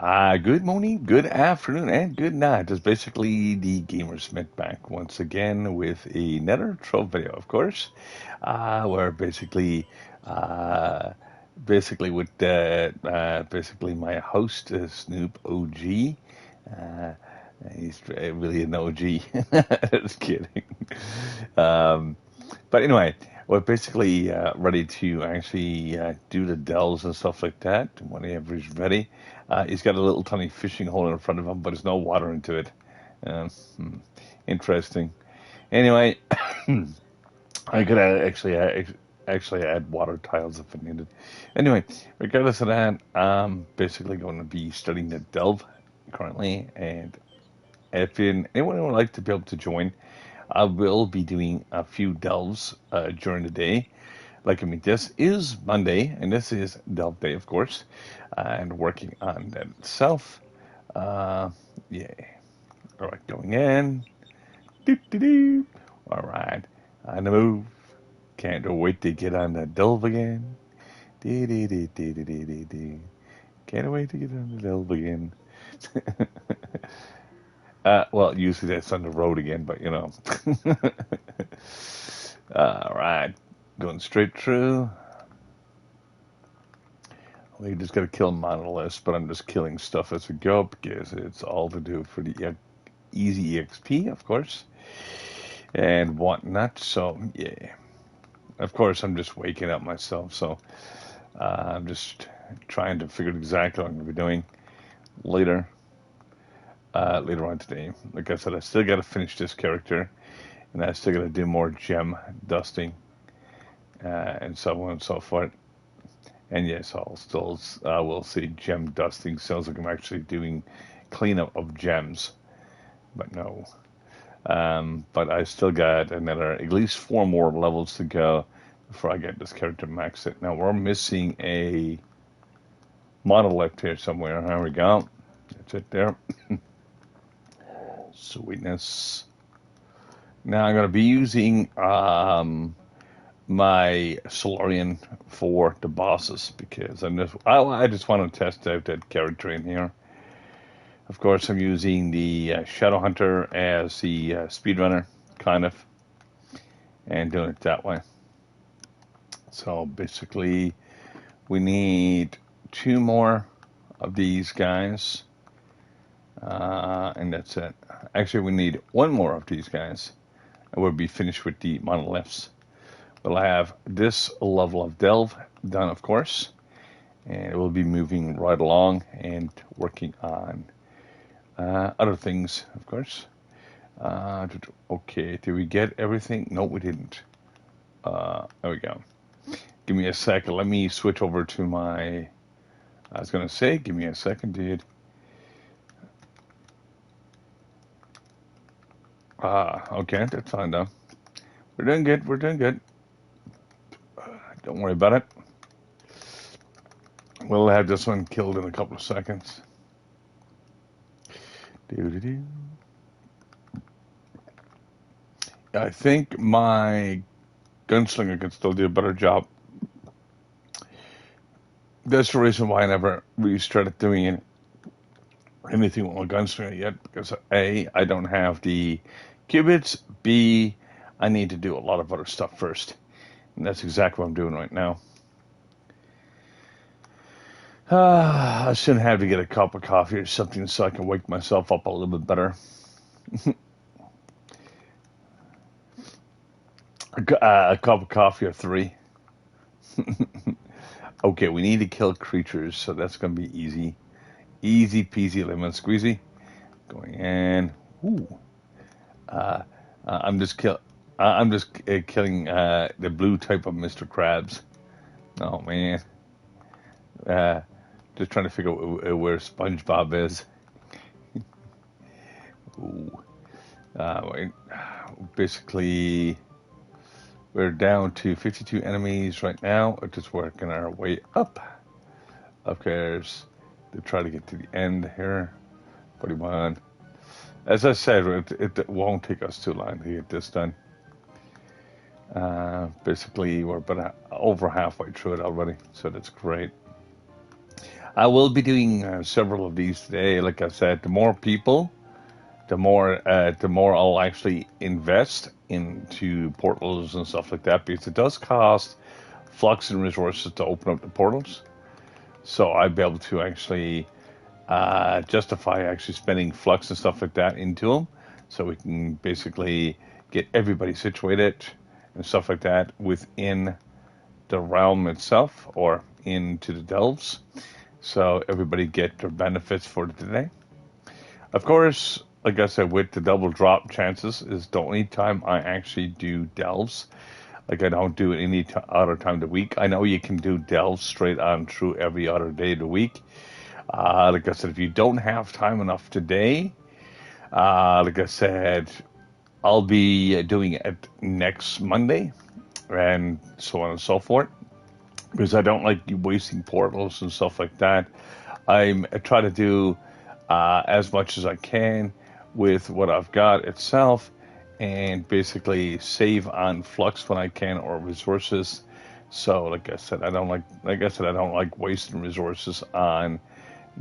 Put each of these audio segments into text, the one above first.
Good morning, good afternoon, and good night. It's basically the Gamersmith back once again with another trove video, of course. Where uh, basically with basically my host, Snoop OG. Uh, he's really an OG. Just kidding. Um, but anyway, we're basically ready to actually do the delves and stuff like that whenever he's ready. He's got a little tiny fishing hole in front of him, but there's no water into it. Hmm, interesting. Anyway, I could actually add water tiles if I needed. Anyway, regardless of that, I'm basically going to be studying the delve currently, and if anyone would like to be able to join, I will be doing a few delves during the day. Like, I mean, this is Monday, and this is delve day, of course, and working on that itself. Uh, yeah. All right, going in. Doop, doop, doop. All right, on the move. Can't wait to get on the delve again. Dee, dee, dee, dee, dee, dee, dee, dee. Can't wait to get on the delve again. Well, usually that's on the road again, but you know. All right, going straight through. We just got to kill monoliths, but I'm just killing stuff as we go because it's all to do for the easy EXP, of course, and whatnot. So, yeah. Of course, I'm just waking up myself, so I'm just trying to figure out exactly what I'm going to be doing later, later on today. Like I said, I still got to finish this character, and I still got to do more gem dusting, and so on and so forth. And yes, I'll still will see gem dusting. Sounds like I'm actually doing cleanup of gems, but no. But I still got another at least 4 more levels to go before I get this character maxed it. Now we're missing a monolith here somewhere. There we go. That's it there. Sweetness. Now I'm going to be using my Solarian for the bosses because I just want to test out that character in here. Of course, I'm using the Shadow Hunter as the speedrunner, kind of, and doing it that way. So basically, we need 2 more of these guys, and that's it. Actually, we need 1 more of these guys, and we'll be finished with the monoliths. We'll have this level of delve done, of course, and we'll be moving right along and working on other things, of course. Okay, did we get everything? No, we didn't. There we go. Give me a second. Let me switch over to my. I was going to say, give me a second, dude. Okay, that's fine though. We're doing good. We're doing good. Don't worry about it. We'll have this one killed in a couple of seconds. Doo-doo-doo. I think my gunslinger can still do a better job. That's the reason why I never really started doing anything with my gunslinger yet, because A, I don't have the qubits, B, I need to do a lot of other stuff first. And that's exactly what I'm doing right now. I shouldn't have to get a cup of coffee or something so I can wake myself up a little bit better. A cup of coffee or 3. Okay, we need to kill creatures, so that's going to be easy. Easy peasy lemon squeezy. Going in. Ooh. I'm just killing the blue type of Mr. Krabs. Oh man. Uh, just trying to figure out where SpongeBob is. Ooh. Wait. Basically, we're down to 52 enemies right now. We're just working our way up. Upstairs to try to get to the end here. 41. As I said, it won't take us too long to get this done. Basically, we're about over halfway through it already, so that's great. I will be doing several of these today. Like I said, the more people, the more I'll actually invest into portals and stuff like that, because it does cost flux and resources to open up the portals. So I'd be able to actually justify actually spending flux and stuff like that into them, so we can basically get everybody situated and stuff like that within the realm itself or into the delves, so everybody get their benefits for today. Of course, like I said, with the double drop chances is the only time I actually do delves. Like I don't do it any other time of the week. I know you can do delves straight on through every other day of the week. Like I said, if you don't have time enough today, like I said, I'll be doing it next Monday and so on and so forth, because I don't like wasting portals and stuff like that. I try to do as much as I can with what I've got itself, and basically save on flux when I can or resources. So, I don't like wasting resources on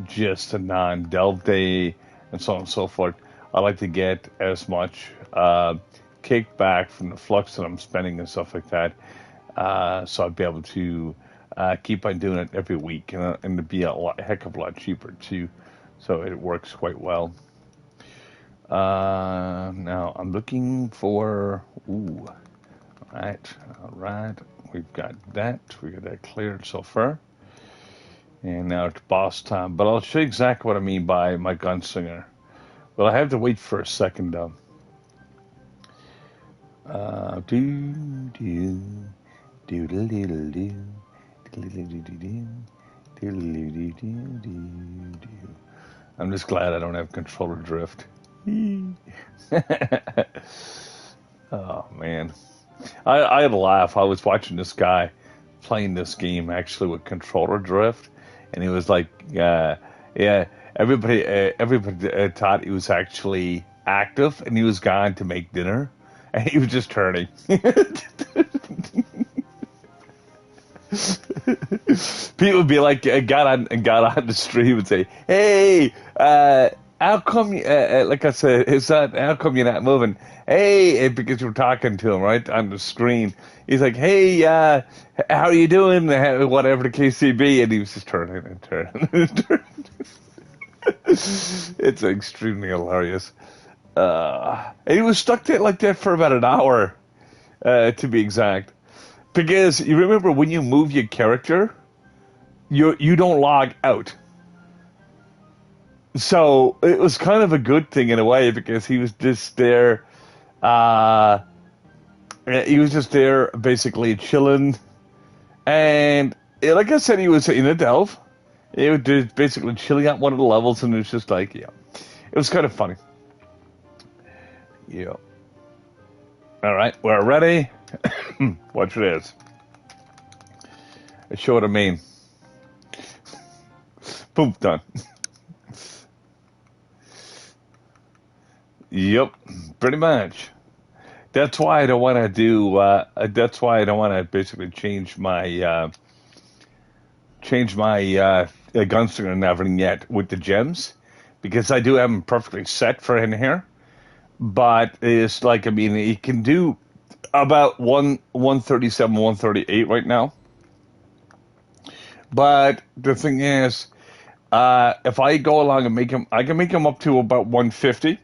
just a non-delve day and so on and so forth. I like to get as much kickback from the flux that I'm spending and stuff like that. So I'd be able to keep on doing it every week, and to be a heck of a lot cheaper too. So it works quite well. Now I'm looking for. Ooh, all right. We've got that. We got that cleared so far. And now it's boss time. But I'll show you exactly what I mean by my gunslinger. But I have to wait for a second though. Do do do do do do do. I'm just glad I don't have controller drift. Oh man, I had a laugh. I was watching this guy playing this game actually with controller drift, and he was like, yeah, everybody thought he was actually active, and he was gone to make dinner, and he was just turning. People would be like, got on the stream and say, "Hey, how come you, like I said, his son, how come you're not moving?" Hey, because you're talking to him right on the screen. He's like, "Hey, how are you doing?" Whatever the case may be, and he was just turning and turning and turning. It's extremely hilarious. And he was stuck there like that for about an hour, to be exact. Because you remember when you move your character, you don't log out. So it was kind of a good thing in a way, because he was just there. He was just there basically chilling, and like I said, he was in a delve. He was just basically chilling at one of the levels, and it was just like, yeah, it was kind of funny. Yeah. All right, we're ready. Watch this. I show what I mean. Boom, done. Yep, pretty much. That's why I don't want to do. That's why I don't want to basically change my gunslinger and everything yet with the gems, because I do have them perfectly set for in here. But it's like, I mean, he can do about 137, 138 right now. But the thing is, if I go along and make him, I can make him up to about 150.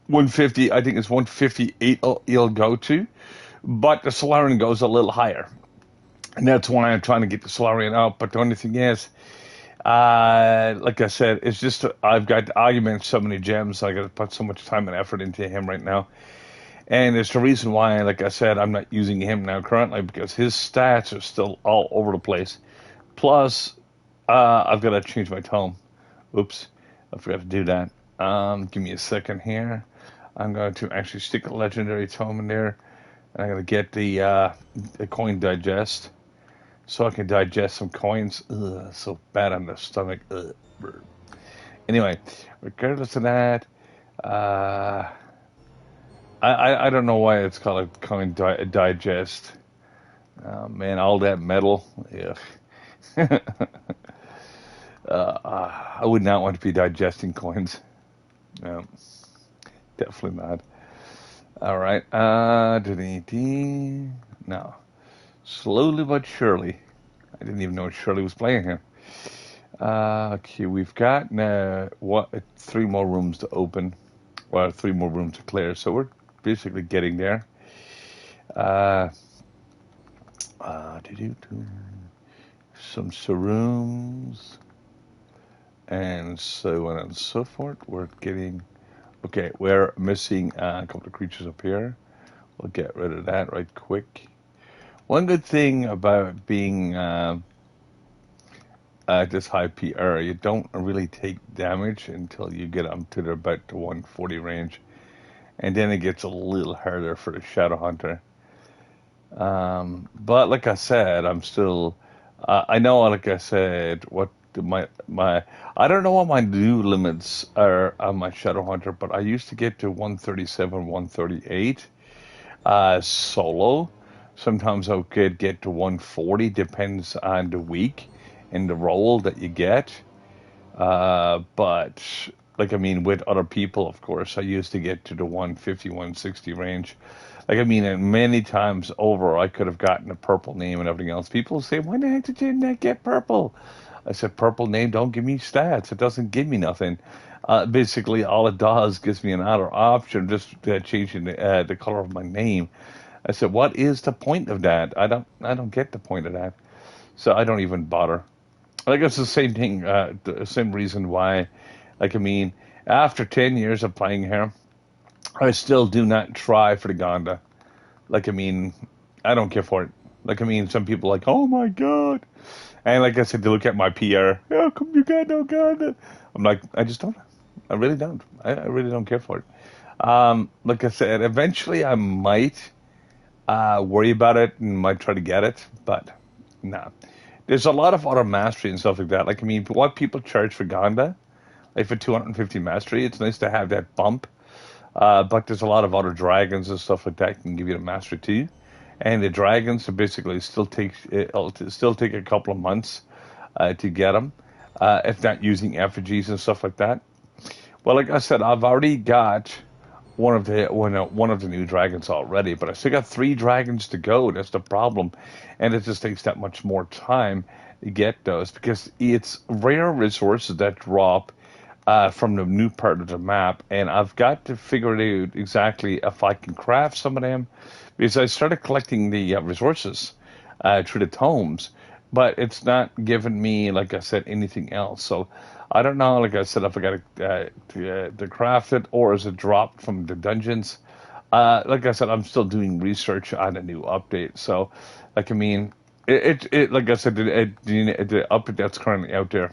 150, I think it's 158 he'll go to. But the Solarian goes a little higher. And that's why I'm trying to get the Solarian up. But the only thing is, like I said, it's just I've got to augment so many gems. I got to put so much time and effort into him right now. And it's the reason why, like I said, I'm not using him now currently, because his stats are still all over the place. Plus, I've got to change my tome. Oops, I forgot to do that. Give me a second here. I'm going to actually stick a legendary tome in there, and I'm going to get the coin digest, so I can digest some coins. Ugh, so bad on the stomach. Ugh. Anyway, regardless of that, I don't know why it's called a coin digest. Oh, man, all that metal. Ugh. I would not want to be digesting coins. No, definitely not. All right. No. Slowly but surely. I didn't even know Shirley was playing here. Okay, we've got what 3 more rooms to open, or 3 more rooms to clear. So we're basically getting there. Uh, do some rooms and so on and so forth. We're getting okay. We're missing a couple of creatures up here. We'll get rid of that right quick. One good thing about being this high PR, you don't really take damage until you get up to about the 140 range, and then it gets a little harder for the Shadow Hunter. But like I said, I'm still. I know, like I said, what my I don't know what my new limits are on my Shadow Hunter, but I used to get to 137, 138 solo. Sometimes I could get to 140, depends on the week and the role that you get. But like I mean, with other people, of course, I used to get to the 150, 160 range. Like I mean, and many times over, I could have gotten a purple name and everything else. People say, "Why the heck did you not get purple?" I said, "Purple name don't give me stats. It doesn't give me nothing. Basically, all it does gives me another option, just changing the color of my name." I said, "What is the point of that? I don't get the point of that. So I don't even bother." I guess the same thing, the same reason why, like, I mean, after 10 years of playing here, I still do not try for the Gonda. Like, I mean, I don't care for it. Like, I mean, some people are like, oh my God. And like I said, they look at my PR, how come you got no Gonda? I'm like, I just don't. I really don't. I really don't care for it. Like I said, eventually I might worry about it and might try to get it, but no. There's a lot of auto mastery and stuff like that. Like, I mean, what people charge for Gonda, like for 250 mastery, it's nice to have that bump. But there's a lot of other dragons and stuff like that can give you the mastery too. And the dragons basically it'll still take a couple of months to get them, if not using effigies and stuff like that. Well, like I said, I've already got one of the new dragons already, but I still got 3 dragons to go. That's the problem, and it just takes that much more time to get those because it's rare resources that drop from the new part of the map, and I've got to figure out exactly if I can craft some of them because I started collecting the resources through the tomes, but it's not giving me, like I said, anything else. So I don't know, like I said, if I got to craft it or is it dropped from the dungeons. Like I said, I'm still doing research on a new update. So, like I mean, like I said, the update that's currently out there,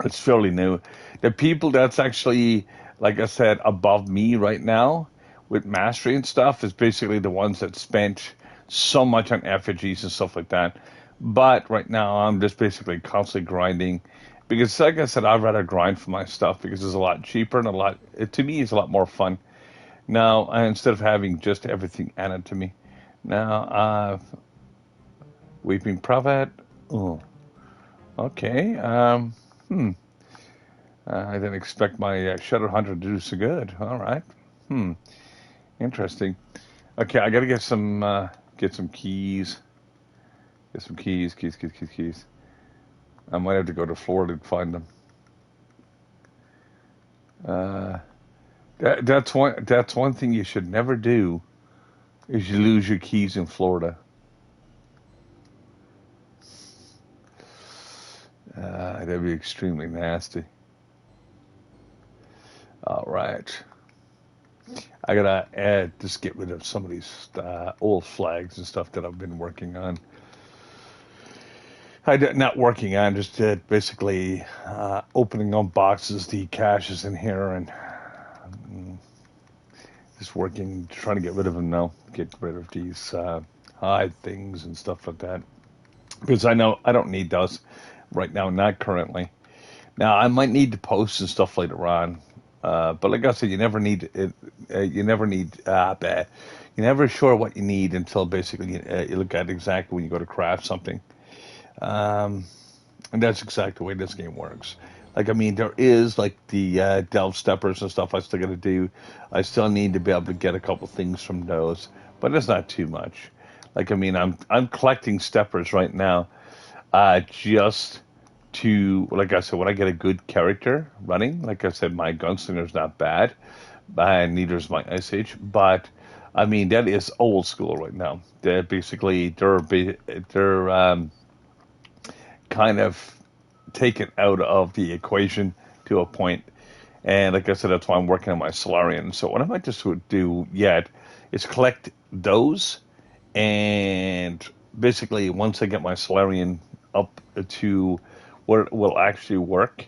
it's fairly new. The people that's actually, like I said, above me right now with mastery and stuff is basically the ones that spent so much on effigies and stuff like that. But right now, I'm just basically constantly grinding because, like I said, I'd rather grind for my stuff because it's a lot cheaper and to me, it's a lot more fun. Now, instead of having just everything added to me. Now, Weeping Prophet. Oh, okay. Hmm. I didn't expect my Shadow Hunter to do so good. All right. Hmm. Interesting. Okay, I got to get some keys. Get some keys. I might have to go to Florida to find them. Uh, that's one thing you should never do is you lose your keys in Florida. That'd be extremely nasty. All right. I gotta just get rid of some of these old flags and stuff that I've been working on. Not working on, just basically opening up boxes, the caches in here, and just working, trying to get rid of them now. Get rid of these hide things and stuff like that. Because I know I don't need those right now, not currently. Now I might need to post and stuff later on. But like I said, you never need it. You never need bad. You're never sure what you need until basically you look at exactly when you go to craft something. Um, And that's exactly the way this game works. Like, I mean, there is like the delve steppers and stuff I still got to do. I still need to be able to get a couple things from those, but it's not too much. Like, I mean, I'm collecting steppers right now, just to, like I said, when I get a good character running. Like I said, my gunslinger's not bad, and neither is my Ice Age. But I mean, that is old school right now. They're basically they're kind of taken out of the equation to a point. And like I said, that's why I'm working on my Solarian. So what I might just do yet is collect those, and basically once I get my Solarian up to where it will actually work,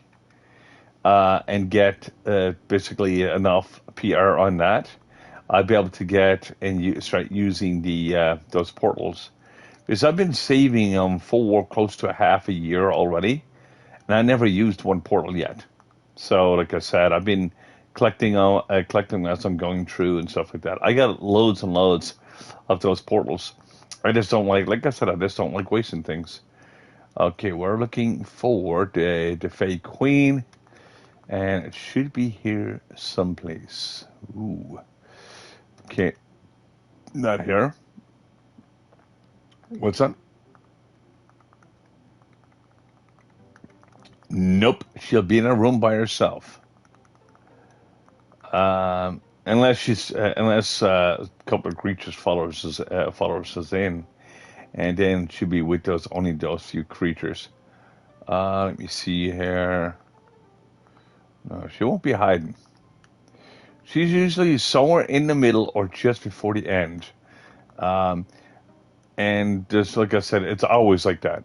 and get basically enough PR on that, I'll be able to get and start using the those portals, because I've been saving them for close to a half a year already, and I never used one portal yet. So, like I said, I've been collecting as I'm going through and stuff like that. I got loads and loads of those portals. I just don't like I said, I just don't like wasting things. Okay, we're looking for the Fey Queen, and it should be here someplace. Ooh, okay, not here. What's that? Nope, she'll be in a room by herself. Unless a couple of creatures follows us in, and then she'll be with those only those few creatures. Let me see here. No, she won't be hiding. She's usually somewhere in the middle or just before the end. Um, and just like I said, it's always like that.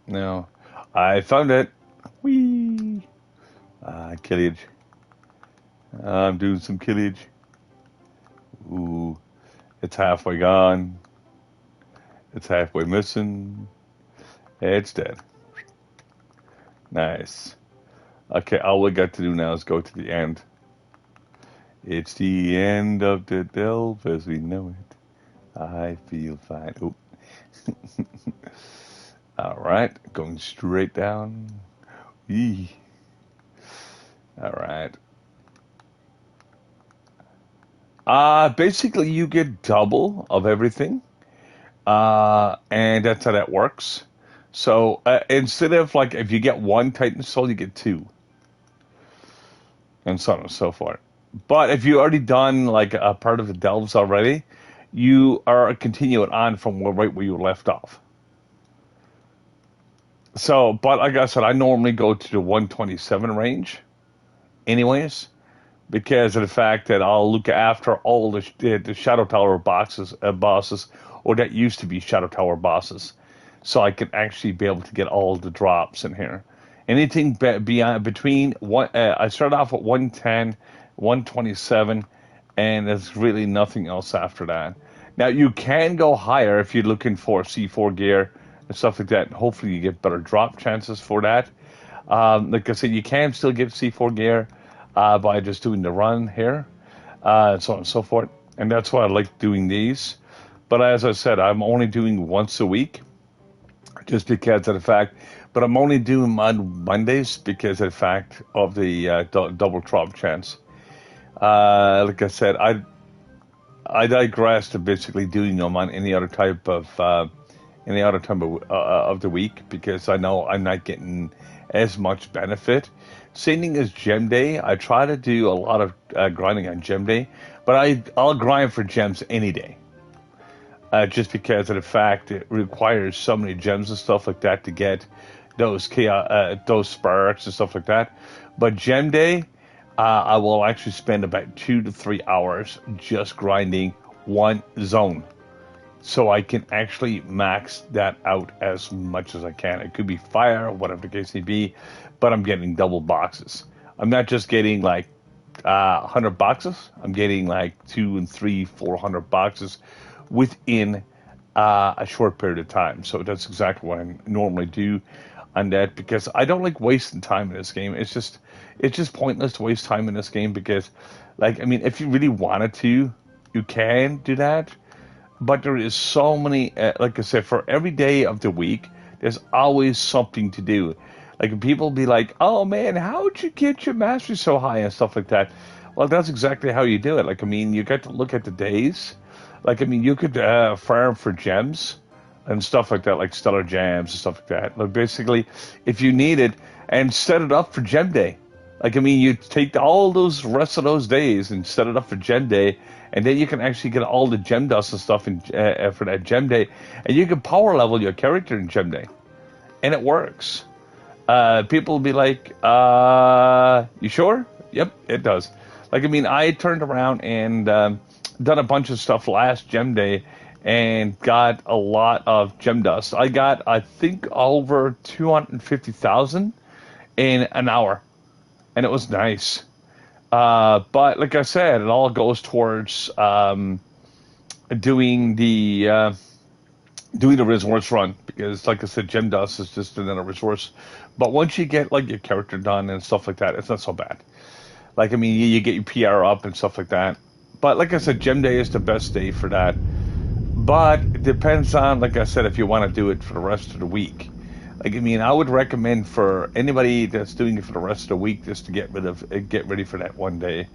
Now, I found it. Whee! Killage. I'm doing some killage. Ooh, it's halfway gone. It's halfway missing. It's dead. Nice. Okay, all we got to do now is go to the end. It's the end of the delve as we know it. I feel fine. Oh. All right, going straight down. Eee. All right. Basically, you get double of everything, and that's how that works. So instead of like if you get one Titan Soul, you get two, and so on and so forth. But if you already done like a part of the delves already, you are continuing on from right where you left off. So, but like I said, I normally go to the 127 range, anyways, because of the fact that I'll look after all the Shadow Tower bosses, or that used to be Shadow Tower bosses, so I can actually be able to get all the drops in here. Anything beyond between one, I start off at 110, 127, and there's really nothing else after that. Now you can go higher if you're looking for C4 gear and stuff like that. And hopefully you get better drop chances for that. Like I said, you can still get C4 gear by just doing the run here, so on and so forth. And that's why I like doing these. But as I said, I'm only doing once a week, just because of the fact. But I'm only doing them on Mondays because of the fact of the double drop chance. Like I said, I digress to basically doing them on any other time of the week, because I know I'm not getting as much benefit. Same thing as Gem Day. I try to do a lot of grinding on Gem Day, but I'll grind for gems any day. Just because of the fact it requires so many gems and stuff like that to get those sparks and stuff like that. But Gem Day, I will actually spend about 2 to 3 hours just grinding one zone, so I can actually max that out as much as I can. It could be fire, whatever the case may be, but I'm getting double boxes. I'm not just getting like 100 boxes. I'm getting like 2 and 3, 400 boxes within a short period of time. So that's exactly what I normally do on that, because I don't like wasting time in this game. It's just pointless to waste time in this game, because, like, I mean, if you really wanted to, you can do that. But there is so many, like I said, for every day of the week, There's always something to do. Like people be like, "Oh man, how'd you get your mastery so high?" and stuff like that. Well, that's exactly how you do it. Like I mean, you got to look at the days. Like I mean, you could farm for gems and stuff like that, like stellar gems and stuff like that. Like basically, if you need it, and set it up for gem day. Like I mean, you take all those rest of those days and set it up for gem day, and then you can actually get all the gem dust and stuff for that gem day, and you can power level your character in gem day, and it works. People will be like, you sure? Yep, it does. Like, I mean, I turned around and done a bunch of stuff last gem day and got a lot of gem dust. I got, I think, over 250,000 in an hour, and it was nice. But like I said, it all goes towards doing the doing the resource run because, like I said, gem dust is just another resource. But once you get like your character done and stuff like that, it's not so bad. Like I mean, you get your PR up and stuff like that. But like I said, gem day is the best day for that. But it depends on, like I said, if you want to do it for the rest of the week. Like I mean, I would recommend for anybody that's doing it for the rest of the week just to get ready for that one day.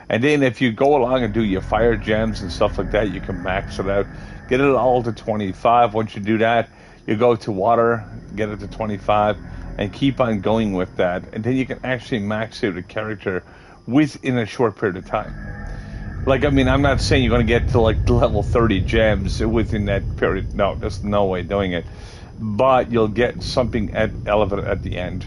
And then if you go along and do your fire gems and stuff like that, you can max it out. Get it all to 25. Once you do that, you go to water, get it to 25, and keep on going with that. And then you can actually max out a character within a short period of time. Like, I mean, I'm not saying you're going to get to like level 30 gems within that period. No, there's no way doing it. But you'll get something elevated at the end.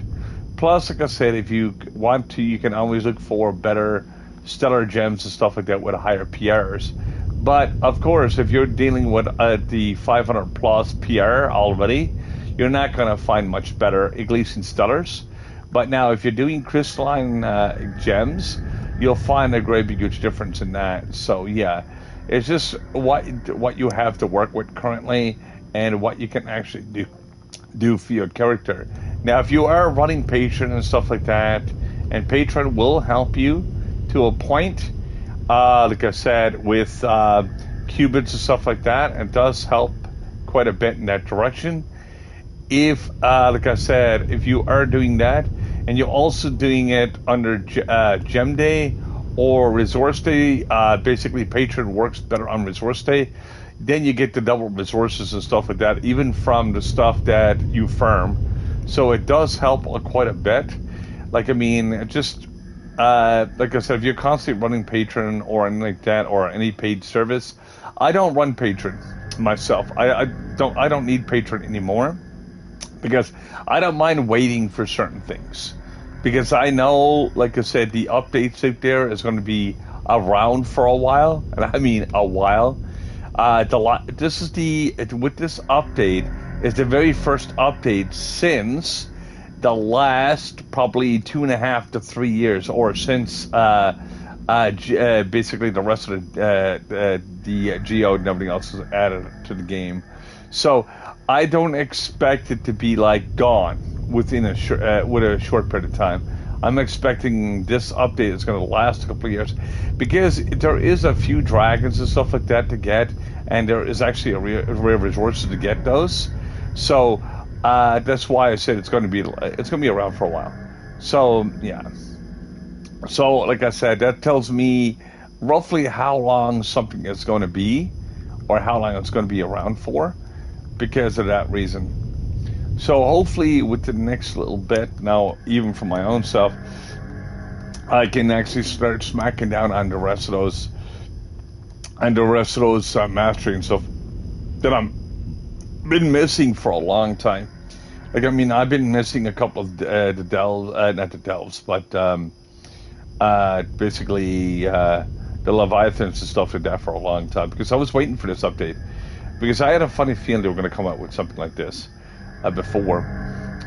Plus, like I said, if you want to, you can always look for better stellar gems and stuff like that with higher PRs. But of course, if you're dealing with the 500 plus PR already, you're not going to find much better, at least in stellars. But now, if you're doing crystalline gems, you'll find a great big huge difference in that. So yeah, it's just what you have to work with currently and what you can actually do for your character. Now, if you are running patron and stuff like that, and patron will help you to a point, like I said, with qubits and stuff like that, it does help quite a bit in that direction. If, like I said, if you are doing that, and you're also doing it under Gem Day or Resource Day, basically Patron works better on Resource Day, then you get the double resources and stuff like that, even from the stuff that you farm. So it does help quite a bit. Like, I mean, just like I said, if you're constantly running Patron or anything like that, or any paid service, I don't run Patron myself. I don't need Patron anymore because I don't mind waiting for certain things. Because I know, like I said, the updates out there is going to be around for a while, and I mean a while. This is with this update is the very first update since the last probably 2.5 to 3 years, or since basically the rest of the Geo and everything else is added to the game. So I don't expect it to be like gone within with a short period of time. I'm expecting this update is going to last a couple of years because there is a few dragons and stuff like that to get, and there is actually a rare resources to get those. So that's why I said it's going to be around for a while. So yeah. So like I said, that tells me roughly how long something is going to be, or how long it's going to be around for, because of that reason. So hopefully with the next little bit, now even for my own self, I can actually start smacking down on the rest of those, mastery and stuff that I'm been missing for a long time. Like, I mean, I've been missing a couple of the delves, not the delves, but basically the Leviathans and stuff like that for a long time, because I was waiting for this update, because I had a funny feeling they were going to come out with something like this before.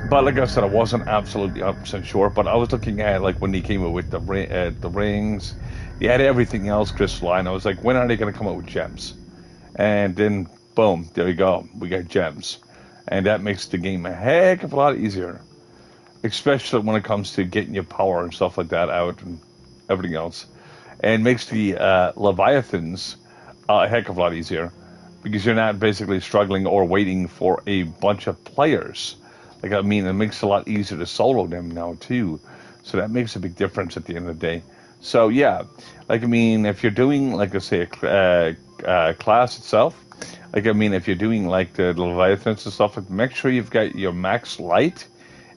But like I said, I wasn't absolutely 100% sure, but I was looking at, like, when they came out with the rings, they had everything else crystalline. I was like, when are they going to come out with gems? And then, boom, there you go. We got gems. And that makes the game a heck of a lot easier, especially when it comes to getting your power and stuff like that out and everything else. And makes the Leviathans a heck of a lot easier. because you're not basically struggling or waiting for a bunch of players. Like, I mean, it makes it a lot easier to solo them now too. So that makes a big difference at the end of the day. So yeah, like I mean, if you're doing like I say a class itself, like I mean, if you're doing like the Leviathans and stuff, like, make sure you've got your max light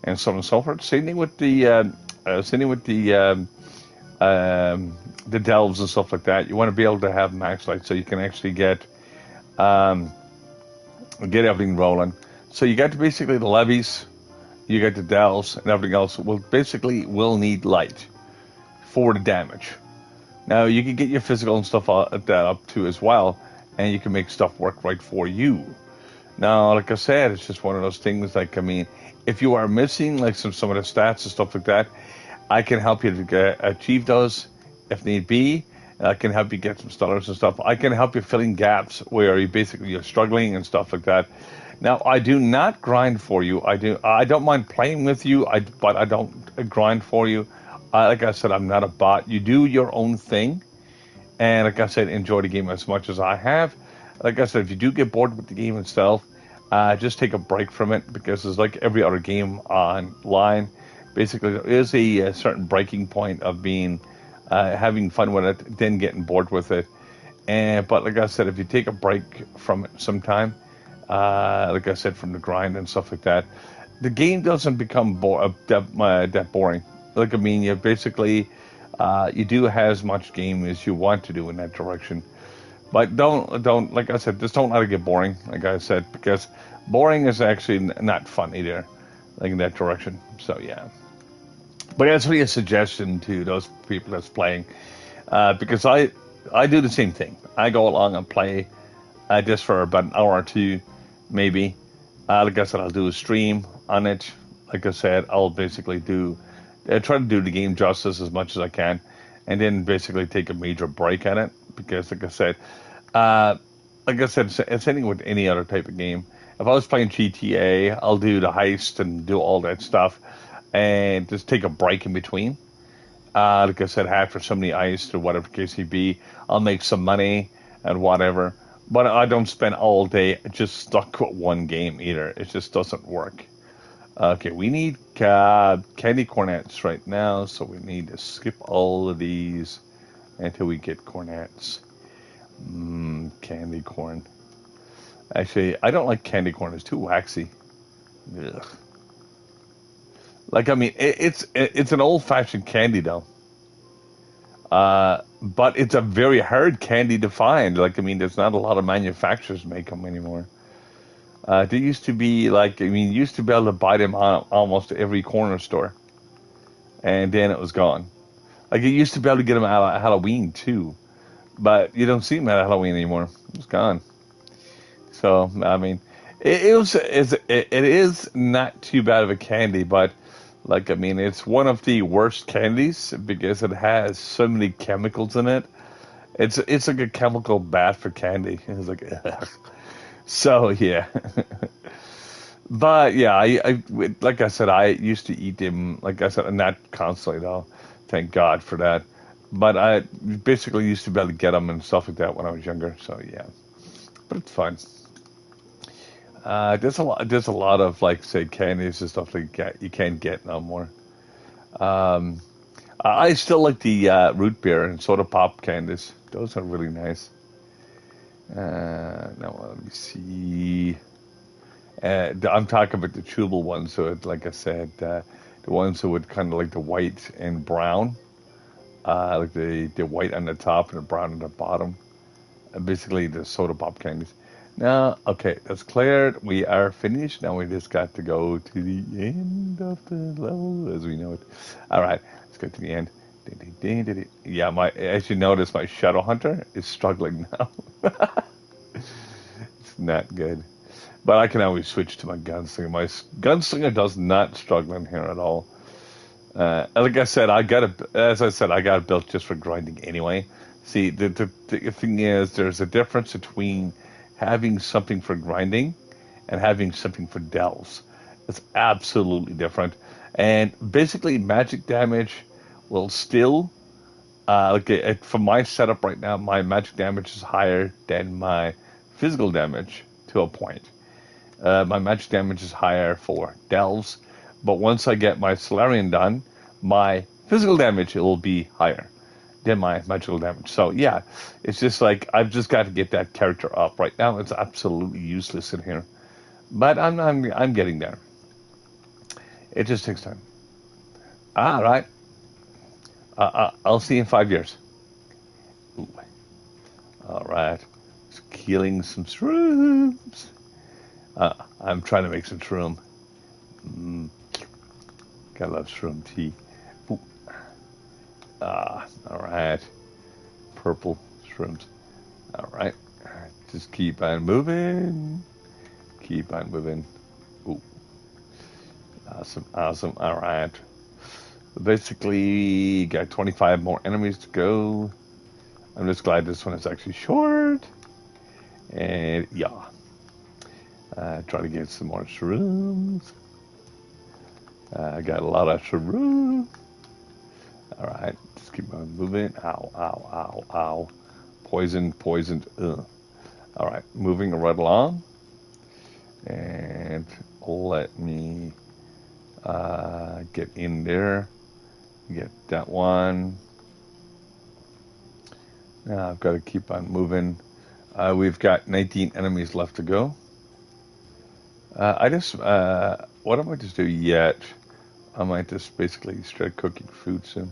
and so on and so forth. Same thing with the delves and stuff like that. You want to be able to have max light so you can actually um, get everything rolling. So you got to basically the levies, you got the delves, and everything else will need light for the damage. Now you can get your physical and stuff that up too as well, and you can make stuff work right for you. Now, like I said, it's just one of those things. Like I mean, if you are missing like some of the stats and stuff like that, I can help you to achieve those if need be. I can help you get some stutters and stuff. I can help you fill in gaps where you're struggling and stuff like that. Now, I do not grind for you. I don't mind playing with you. But I don't grind for you. Like I said, I'm not a bot. You do your own thing, and like I said, enjoy the game as much as I have. Like I said, if you do get bored with the game itself, just take a break from it, because it's like every other game online. Basically, there is a certain breaking point of being having fun with it, then getting bored with it. But like I said, if you take a break from it sometime, like I said, from the grind and stuff like that, the game doesn't become that boring. Like I mean, you basically you do have as much game as you want to do in that direction. But don't like I said, just don't let it get boring. Like I said, because boring is actually not fun either. Like in that direction. So yeah. But that's really a suggestion to those people that's playing, because I do the same thing. I go along and play just for about an hour or two, maybe. Like I said, I'll do a stream on it. Like I said, I'll basically try to do the game justice as much as I can, and then basically take a major break at it. Because uh, like I said, it's anything with any other type of game. If I was playing GTA, I'll do the heist and do all that stuff, and just take a break in between. Like I said, after somebody iced or whatever the case may be, I'll make some money and whatever. But I don't spend all day just stuck with one game either. It just doesn't work. Okay, we need candy cornets right now, so we need to skip all of these until we get cornets. Candy corn. Actually, I don't like candy corn. It's too waxy. Ugh. Like I mean, it's an old-fashioned candy though. But it's a very hard candy to find. Like I mean, there's not a lot of manufacturers make them anymore. They used to be like I mean, you used to be able to buy them on almost every corner store, and then it was gone. Like you used to be able to get them out of Halloween too, but you don't see them at Halloween anymore. It's gone. So I mean, it is not too bad of a candy, but like I mean, it's one of the worst candies because it has so many chemicals in it. It's like a chemical bath for candy. It's like ugh. So yeah. But yeah, like I said, I used to eat them. Like I said, not constantly though. Thank God for that. But I basically used to be able to get them and stuff like that when I was younger. So yeah, but it's fun. There's a lot of like say candies and stuff like that you can't get no more. Um, I still like the root beer and soda pop candies. Those are really nice. Now let me see. I'm talking about the chewable ones. So like I said, the ones that would kind of like the white and brown, like the white on the top and the brown on the bottom. Basically the soda pop candies. Now, okay, that's cleared. We are finished. Now we just got to go to the end of the level as we know it. All right, let's go to the end. Yeah, as you notice, my Shadow Hunter is struggling now. It's not good. But I can always switch to my Gunslinger. My Gunslinger does not struggle in here at all. Like I said, as I said, I got it built just for grinding anyway. See, the thing is, there's a difference between having something for grinding and having something for delves. It's absolutely different. And basically, magic damage will still, for my setup right now, my magic damage is higher than my physical damage to a point. My magic damage is higher for delves, but once I get my Solarian done, my physical damage will be higher than my magical damage. So yeah, it's just like I've just got to get that character up. Right now, it's absolutely useless in here, but I'm getting there. It just takes time. All right, I'll see you in 5 years. Ooh. All right, just killing some shrooms. I'm trying to make some shroom. Mm, gotta love shroom tea. Ooh. All right. Purple shrooms. All right. Just keep on moving. Keep on moving. Ooh. Awesome. Awesome. All right. Basically, got 25 more enemies to go. I'm just glad this one is actually short. And yeah. Try to get some more shrooms. I got a lot of shrooms. All right, just keep on moving. Ow, ow, ow, ow. Poisoned. Ugh. All right, moving right along. And let me get in there. Get that one. Now I've got to keep on moving. We've got 19 enemies left to go. What I might just do yet, I might just basically start cooking food soon.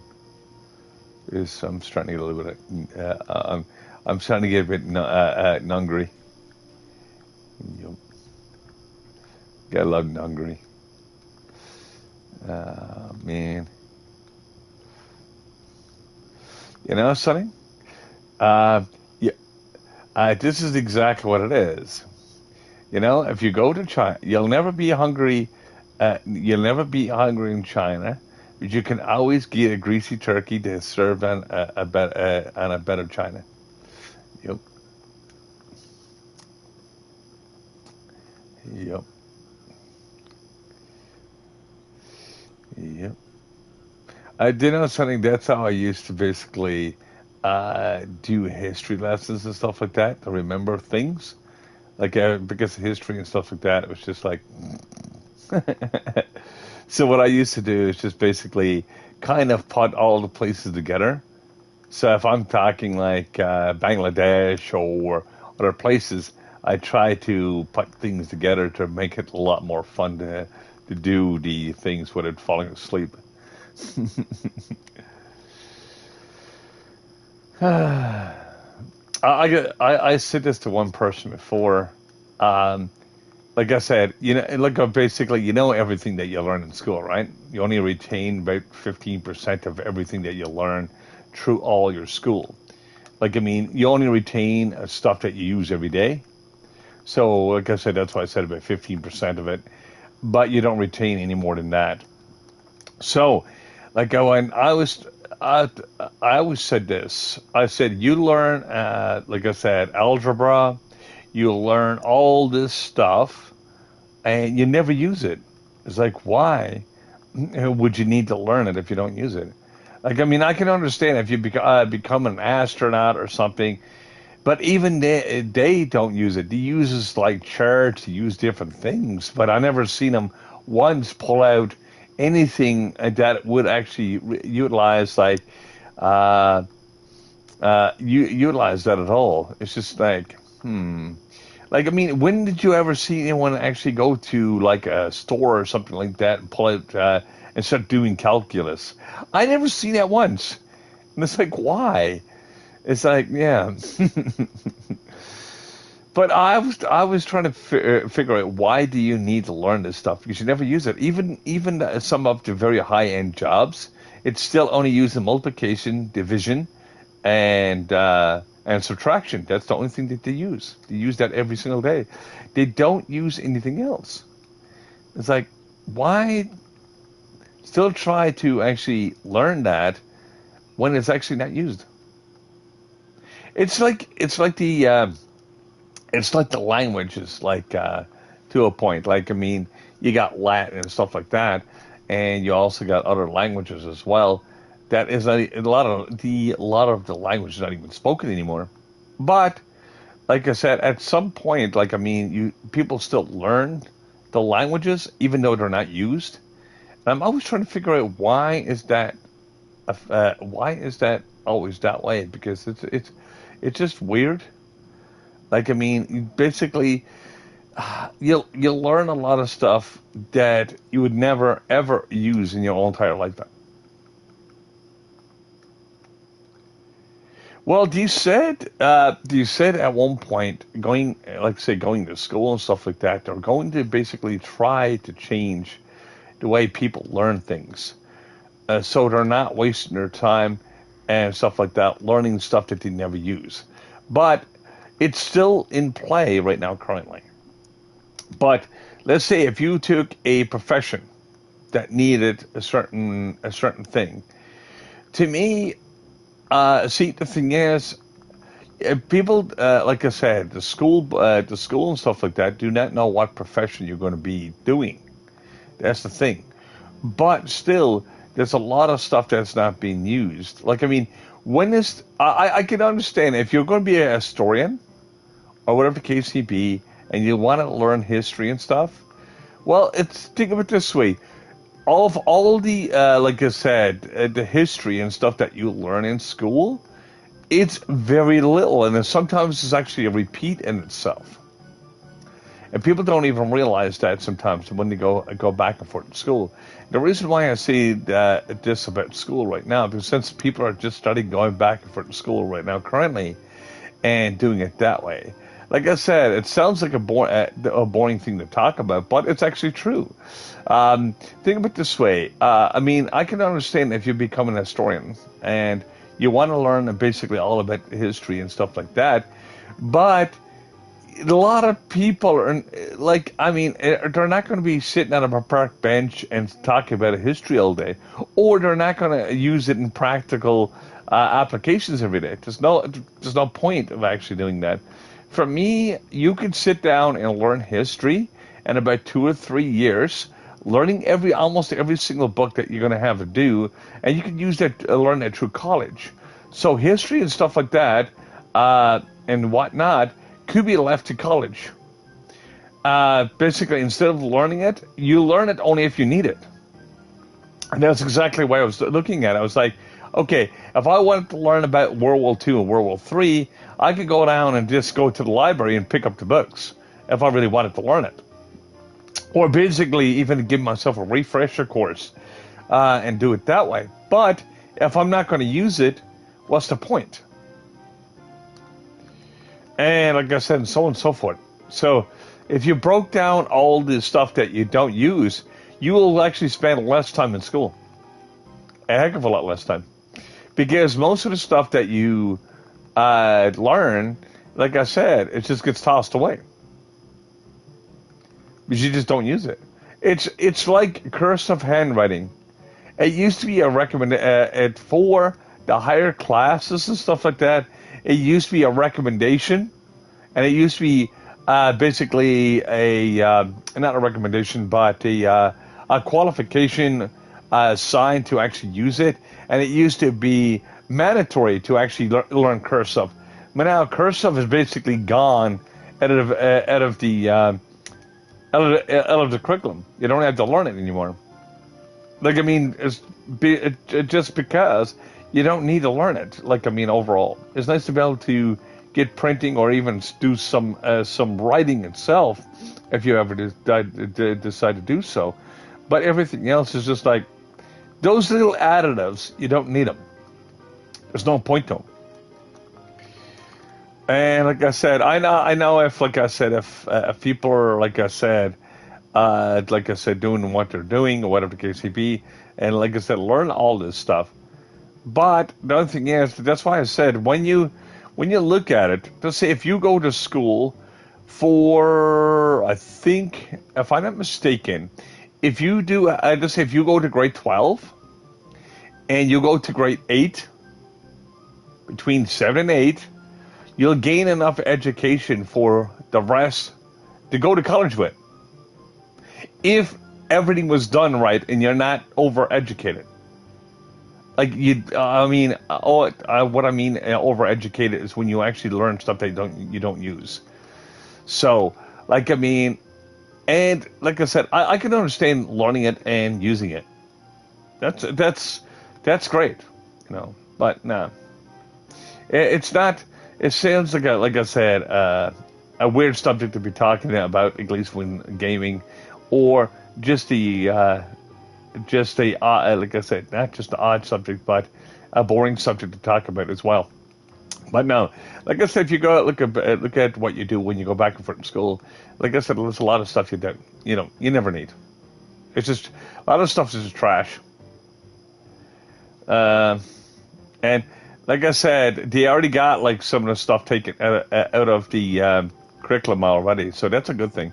I'm starting to get a little bit, I'm starting to get a bit hungry. Yep. Gotta love hungry. Man. You know something? Yeah, this is exactly what it is. You know, if you go to China, you'll never be hungry. You'll never be hungry in China, but you can always get a greasy turkey to serve on a better China. Yep. Yep. Yep. I did know something. That's how I used to basically do history lessons and stuff like that to remember things. Like because of history and stuff like that, it was just like. So what I used to do is just basically kind of put all the places together. So if I'm talking like Bangladesh or other places, I try to put things together to make it a lot more fun to do the things without falling asleep. I said this to one person before. Um, like I said, basically, you know everything that you learn in school, right? You only retain about 15% of everything that you learn through all your school. Like, I mean, you only retain stuff that you use every day. So, like I said, that's why I said about 15% of it. But you don't retain any more than that. So, like when I always said this. I said, you learn, like I said, algebra. You learn all this stuff, and you never use it. It's like, why would you need to learn it if you don't use it? Like, I mean, I can understand if you become an astronaut or something, but even they don't use it. They use like charts, they use different things, but I never seen them once pull out anything that would actually utilize like uh, utilize that at all. It's just like, Like, I mean, when did you ever see anyone actually go to like a store or something like that and pull out and start doing calculus? I never seen that once, and it's like, why? It's like, yeah. But I was trying to figure out why do you need to learn this stuff because you never use it. Even some of the very high end jobs, it's still only used in multiplication, division, and subtraction. That's the only thing that they use. They use that every single day. They don't use anything else. It's like, why still try to actually learn that when it's actually not used? It's like the languages, like to a point. Like, I mean, you got Latin and stuff like that, and you also got other languages as well. That is a lot of the language is not even spoken anymore. But like I said, at some point, like I mean, you people still learn the languages even though they're not used. And I'm always trying to figure out why is that always that way? Because it's just weird. Like I mean, basically, you'll learn a lot of stuff that you would never ever use in your whole entire lifetime. Well, you said at one point going, like say, going to school and stuff like that, they're going to basically try to change the way people learn things, so they're not wasting their time and stuff like that, learning stuff that they never use. But it's still in play right now, currently. But let's say if you took a profession that needed a certain thing, to me, see, the thing is, people, like I said, the school and stuff like that, do not know what profession you're going to be doing. That's the thing. But still, there's a lot of stuff that's not being used. Like, I mean, when is I can understand if you're going to be a historian or whatever the case may be, and you want to learn history and stuff. Well, it's think of it this way: all of the like I said, the history and stuff that you learn in school, it's very little, and then sometimes it's actually a repeat in itself. And people don't even realize that sometimes when they go back and forth to school. The reason why I say this about school right now, because since people are just starting going back and forth to school right now currently, and doing it that way. Like I said, it sounds like a boring thing to talk about, but it's actually true. Think of it this way. I mean, I can understand if you become an historian and you want to learn basically all about history and stuff like that, but a lot of people are like, I mean, they're not going to be sitting on a park bench and talking about history all day, or they're not going to use it in practical applications every day. There's no point of actually doing that. For me, you could sit down and learn history in about 2 or 3 years, learning almost every single book that you're going to have to do, and you can use that learn that through college. So history and stuff like that, and whatnot, could be left to college. Basically, instead of learning it, you learn it only if you need it. And that's exactly why I was looking at it. I was like, okay, if I wanted to learn about World War II and World War III, I could go down and just go to the library and pick up the books if I really wanted to learn it. Or basically even give myself a refresher course and do it that way. But if I'm not going to use it, what's the point? And like I said, and so on and so forth. So if you broke down all the stuff that you don't use, you will actually spend less time in school. A heck of a lot less time. Because most of the stuff that you learn, like I said, it just gets tossed away. Because you just don't use it. It's like cursive handwriting. It used to be a for the higher classes and stuff like that. It used to be a recommendation, and it used to be basically not a recommendation, but a qualification sign to actually use it, and it used to be mandatory to actually learn cursive. But now cursive is basically gone out of the curriculum. You don't have to learn it anymore. Like I mean, just because you don't need to learn it. Like I mean, overall, it's nice to be able to get printing or even do some writing itself if you ever decide to do so. But everything else is just like those little additives. You don't need them. There's no point to them. And like I said, I know if like I said if people are like I said doing what they're doing or whatever the case may be, and like I said, learn all this stuff. But the other thing is, that's why I said when you look at it, let's say if you go to school for, I think, if I'm not mistaken, if you do, let's say if you go to grade 12 and you go to grade 8, between 7 and 8, you'll gain enough education for the rest to go to college with. If everything was done right and you're not overeducated. like I mean, what I mean overeducated is when you actually learn stuff that you don't use. So, like I mean, and like I said, I can understand learning it and using it. That's great, you know. But no, it's not. It sounds like like I said, a weird subject to be talking about, at least when gaming, or just the like I said, not just the odd subject, but a boring subject to talk about as well. But no, like I said, if you go out, look at what you do when you go back and forth in school. Like I said, there's a lot of stuff you never need. It's just a lot of stuff is just trash. Uh, and like I said, they already got like some of the stuff taken out of the curriculum already, so that's a good thing.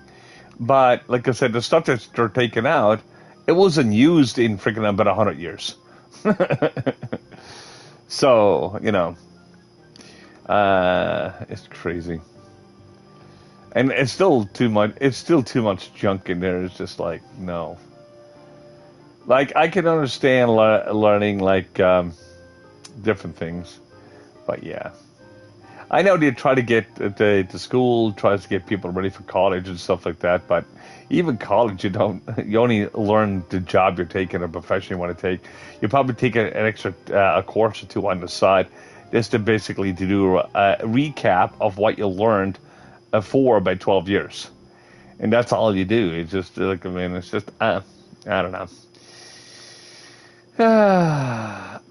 But like I said, the stuff that they're taking out, it wasn't used in freaking about 100 years. So it's crazy, and it's still too much. It's still too much junk in there. It's just like no. Like I can understand learning like different things, but yeah, I know they try to get the school tries to get people ready for college and stuff like that. But even college, you only learn the job you're taking or profession you want to take. You probably take an extra a course or two on the side, just to basically to do a recap of what you learned for about 12 years, and that's all you do. It's just like I mean, it's just I don't know.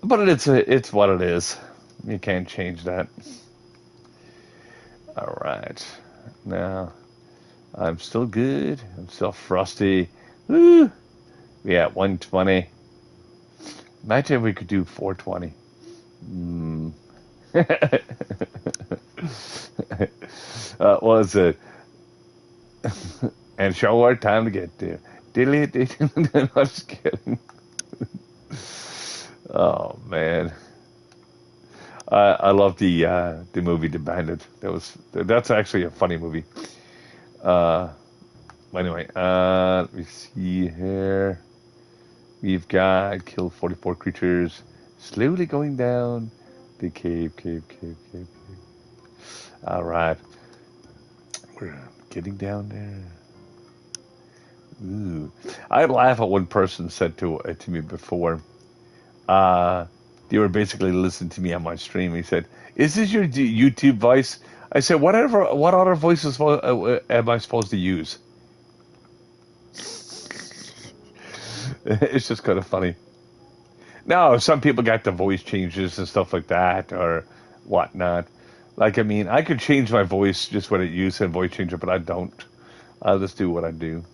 But it's what it is. You can't change that. All right. Now, I'm still good. I'm still frosty. Woo! Yeah, 120. Imagine if we could do 420. Mm. What was it? And show our time to get there. I'm just kidding. Oh man, I love the movie The Bandit. That's actually a funny movie. Uh, anyway, let me see here. We've got kill 44 creatures, slowly going down the cave. All right, we're getting down there. Ooh, I laugh at one person said to me before. Uh, they were basically listening to me on my stream. He said, "Is this your YouTube voice?" I said, What other voices am I supposed to use?" It's just kind of funny. No, some people got the voice changes and stuff like that or whatnot. Like, I mean, I could change my voice just when I use a voice changer, but I don't. I'll just do what I do.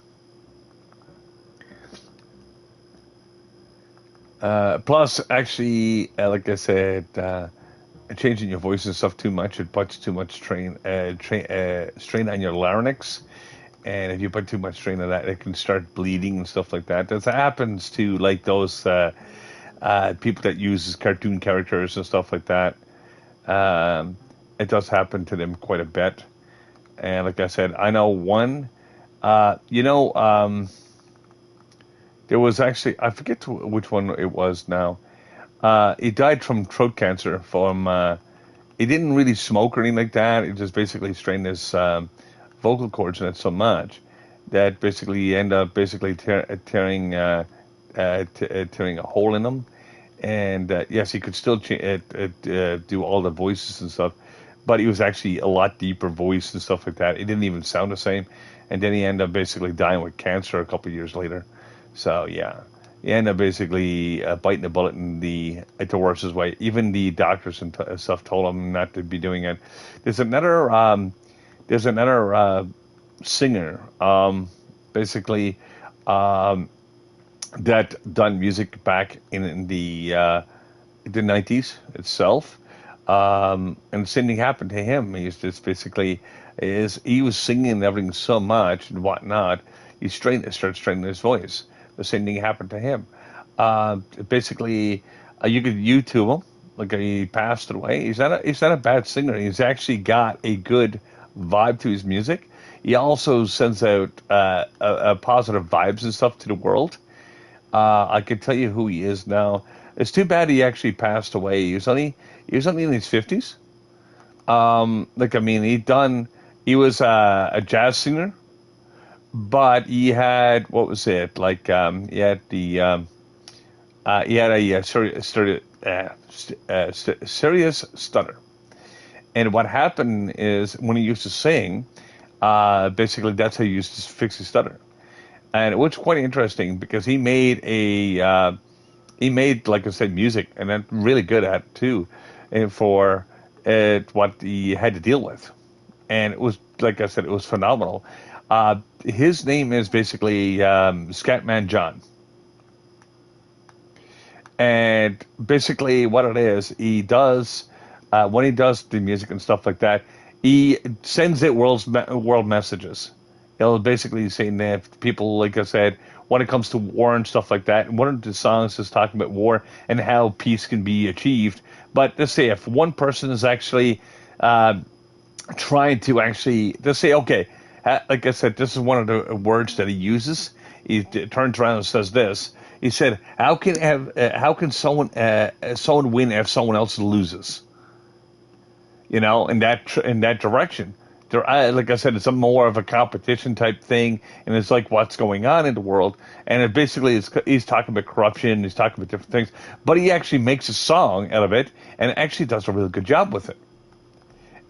Plus, actually, like I said, changing your voice and stuff too much, it puts too much strain on your larynx. And if you put too much strain on that, it can start bleeding and stuff like that. That happens to like those people that uses cartoon characters and stuff like that. It does happen to them quite a bit. And like I said, I know one. Uh, you know, um, there was actually I forget which one it was now. He died from throat cancer. He didn't really smoke or anything like that. He just basically strained his vocal cords in it so much that basically he ended up basically tearing a hole in them. And yes, he could still do all the voices and stuff, but he was actually a lot deeper voice and stuff like that. It didn't even sound the same. And then he ended up basically dying with cancer a couple of years later. So yeah, he ended up basically biting the bullet in the worst way. Even the doctors and stuff told him not to be doing it. There's another there's another singer, basically um, that done music back in the 90s itself. And the same thing happened to him. He's just basically he was singing and everything so much and whatnot. Started straining his voice. The same thing happened to him. Basically, you could YouTube him. Like he passed away. He's not a bad singer. He's actually got a good vibe to his music. He also sends out positive vibes and stuff to the world. I can tell you who he is now. It's too bad he actually passed away. He was only in his 50s. Like I mean, he was a jazz singer, but he had what was it like? He had a serious stutter. And what happened is when he used to sing, basically that's how he used to fix his stutter. And it was quite interesting because he made, like I said, music, and I'm really good at it too, and for what he had to deal with. And it was, like I said, it was phenomenal. His name is basically Scatman John. And basically, what it is, he does when he does the music and stuff like that, he sends it world messages. He'll basically say that people, like I said, when it comes to war and stuff like that, and one of the songs is talking about war and how peace can be achieved. But let's say if one person is actually uh, trying to actually just say, okay, like I said, this is one of the words that he uses. He turns around and says this. He said, how can someone win if someone else loses? In that direction. Like I said, it's a more of a competition type thing, and it's like what's going on in the world. And it basically is, he's talking about corruption, he's talking about different things, but he actually makes a song out of it, and actually does a really good job with it.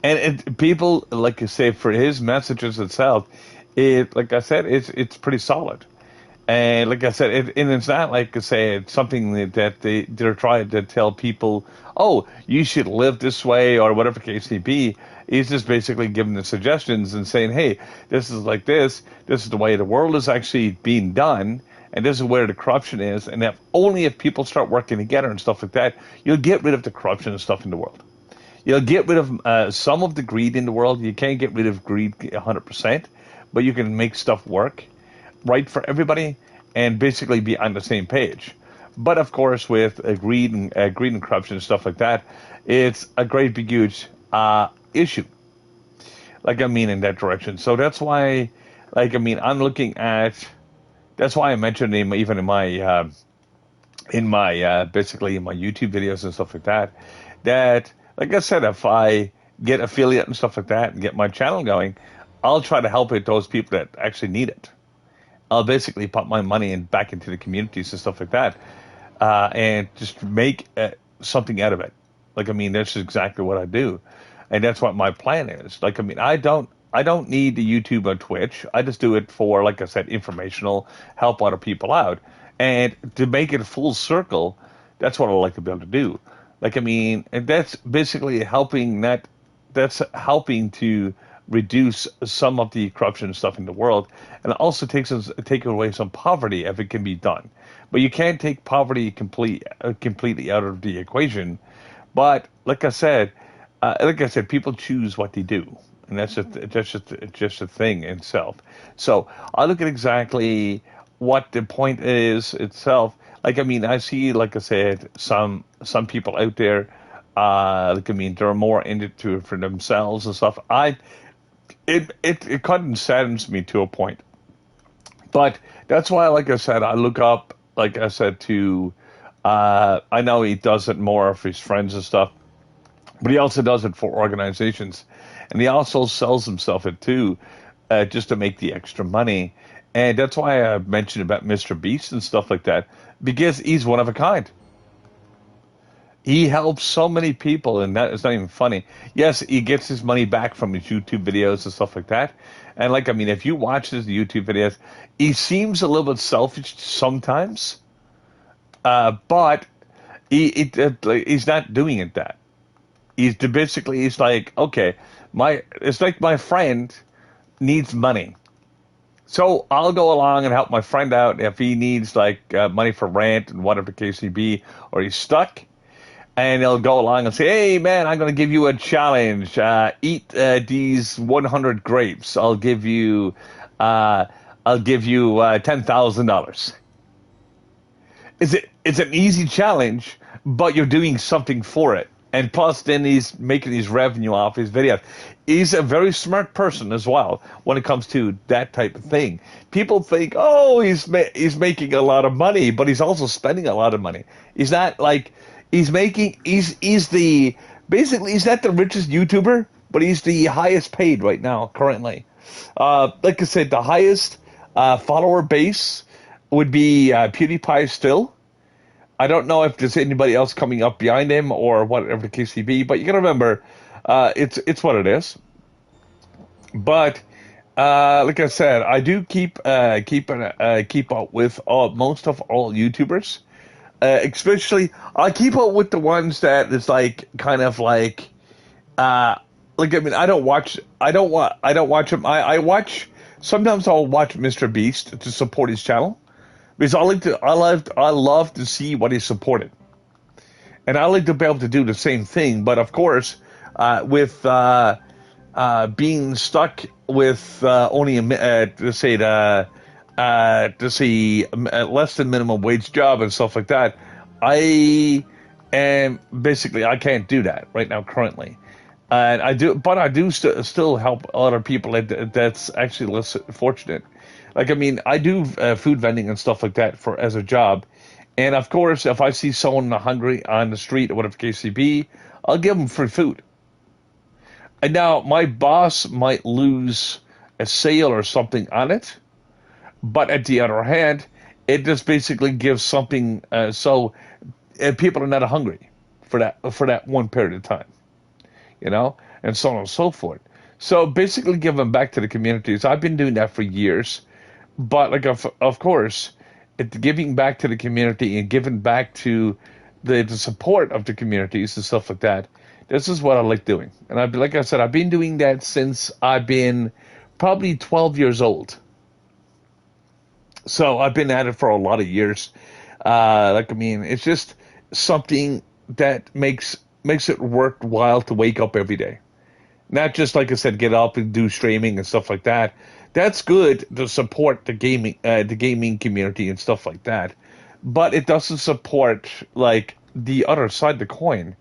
And people, like you say, for his messages itself, like I said, it's pretty solid. And like I said, and it's not like I say it's something that they're trying to tell people, oh, you should live this way or whatever the case may be. He's just basically giving the suggestions and saying, hey, this is like this. This is the way the world is actually being done, and this is where the corruption is. And if people start working together and stuff like that, you'll get rid of the corruption and stuff in the world. You'll get rid of some of the greed in the world. You can't get rid of greed 100%, but you can make stuff work right for everybody and basically be on the same page. But of course, with greed and corruption and stuff like that, it's a great big huge issue. Like I mean, in that direction. So that's why, like I mean, I'm looking at. That's why I mentioned him even in my basically in my YouTube videos and stuff like that. That, like I said, if I get affiliate and stuff like that and get my channel going, I'll try to help out those people that actually need it. I'll basically put my money back into the communities and stuff like that, and just make something out of it. Like I mean, that's exactly what I do, and that's what my plan is. Like I mean, I don't need the YouTube or Twitch. I just do it for, like I said, informational, help other people out, and to make it a full circle. That's what I like to be able to do. Like I mean, and that's basically helping that. That's helping to reduce some of the corruption and stuff in the world, and it also take away some poverty if it can be done. But you can't take poverty completely out of the equation. But like I said, people choose what they do, and that's just a thing in itself. So I look at exactly what the point is itself. Like I mean, I see, like I said, some people out there. Like I mean, they're more into it for themselves and stuff. It kind of saddens me to a point. But that's why, like I said, I look up, like I said, to, I know he does it more of his friends and stuff, but he also does it for organizations. And he also sells himself it too, just to make the extra money. And that's why I mentioned about Mr. Beast and stuff like that, because he's one of a kind. He helps so many people, and that is not even funny. Yes, he gets his money back from his YouTube videos and stuff like that. And like, I mean, if you watch his YouTube videos, he seems a little bit selfish sometimes, but he's not doing it that. He's like, okay, it's like my friend needs money. So I'll go along and help my friend out if he needs like money for rent and whatever the case may be, or he's stuck. And they'll go along and say, "Hey, man, I'm going to give you a challenge. Eat these 100 grapes. I'll give you $10,000." It's an easy challenge, but you're doing something for it, And plus, then he's making his revenue off his videos. He's a very smart person as well when it comes to that type of thing. People think, oh, he's making a lot of money, but he's also spending a lot of money. He's not like he's the basically he's not the richest YouTuber, but he's the highest paid right now currently. Like I said, the highest follower base would be PewDiePie still. I don't know if there's anybody else coming up behind him or whatever the case may be, but you got to remember, it's what it is. But like I said, I do keep up with most of all YouTubers, especially I keep up with the ones that is like kind of like I mean I don't watch him. I watch sometimes I'll watch Mr. Beast to support his channel. Because I love to see what he's supported, and I like to be able to do the same thing. But of course, with being stuck with only less than minimum wage job and stuff like that, I am basically I can't do that right now currently. And I do still help other people that's actually less fortunate. Like, I mean, I do food vending and stuff like that as a job. And, of course, if I see someone hungry on the street or whatever the case may be, I'll give them free food. And now, my boss might lose a sale or something on it. But at the other hand, it just basically gives something so people are not hungry for that one period of time. You know? And so on and so forth. So, basically giving back to the communities. I've been doing that for years. But like of course, giving back to the community and giving back to the support of the communities and stuff like that. This is what I like doing, and like I said, I've been doing that since I've been probably 12 years old. So I've been at it for a lot of years. Like I mean, it's just something that makes it worthwhile to wake up every day. Not just like I said, get up and do streaming and stuff like that. That's good to support the gaming community and stuff like that, but it doesn't support like the other side of the coin,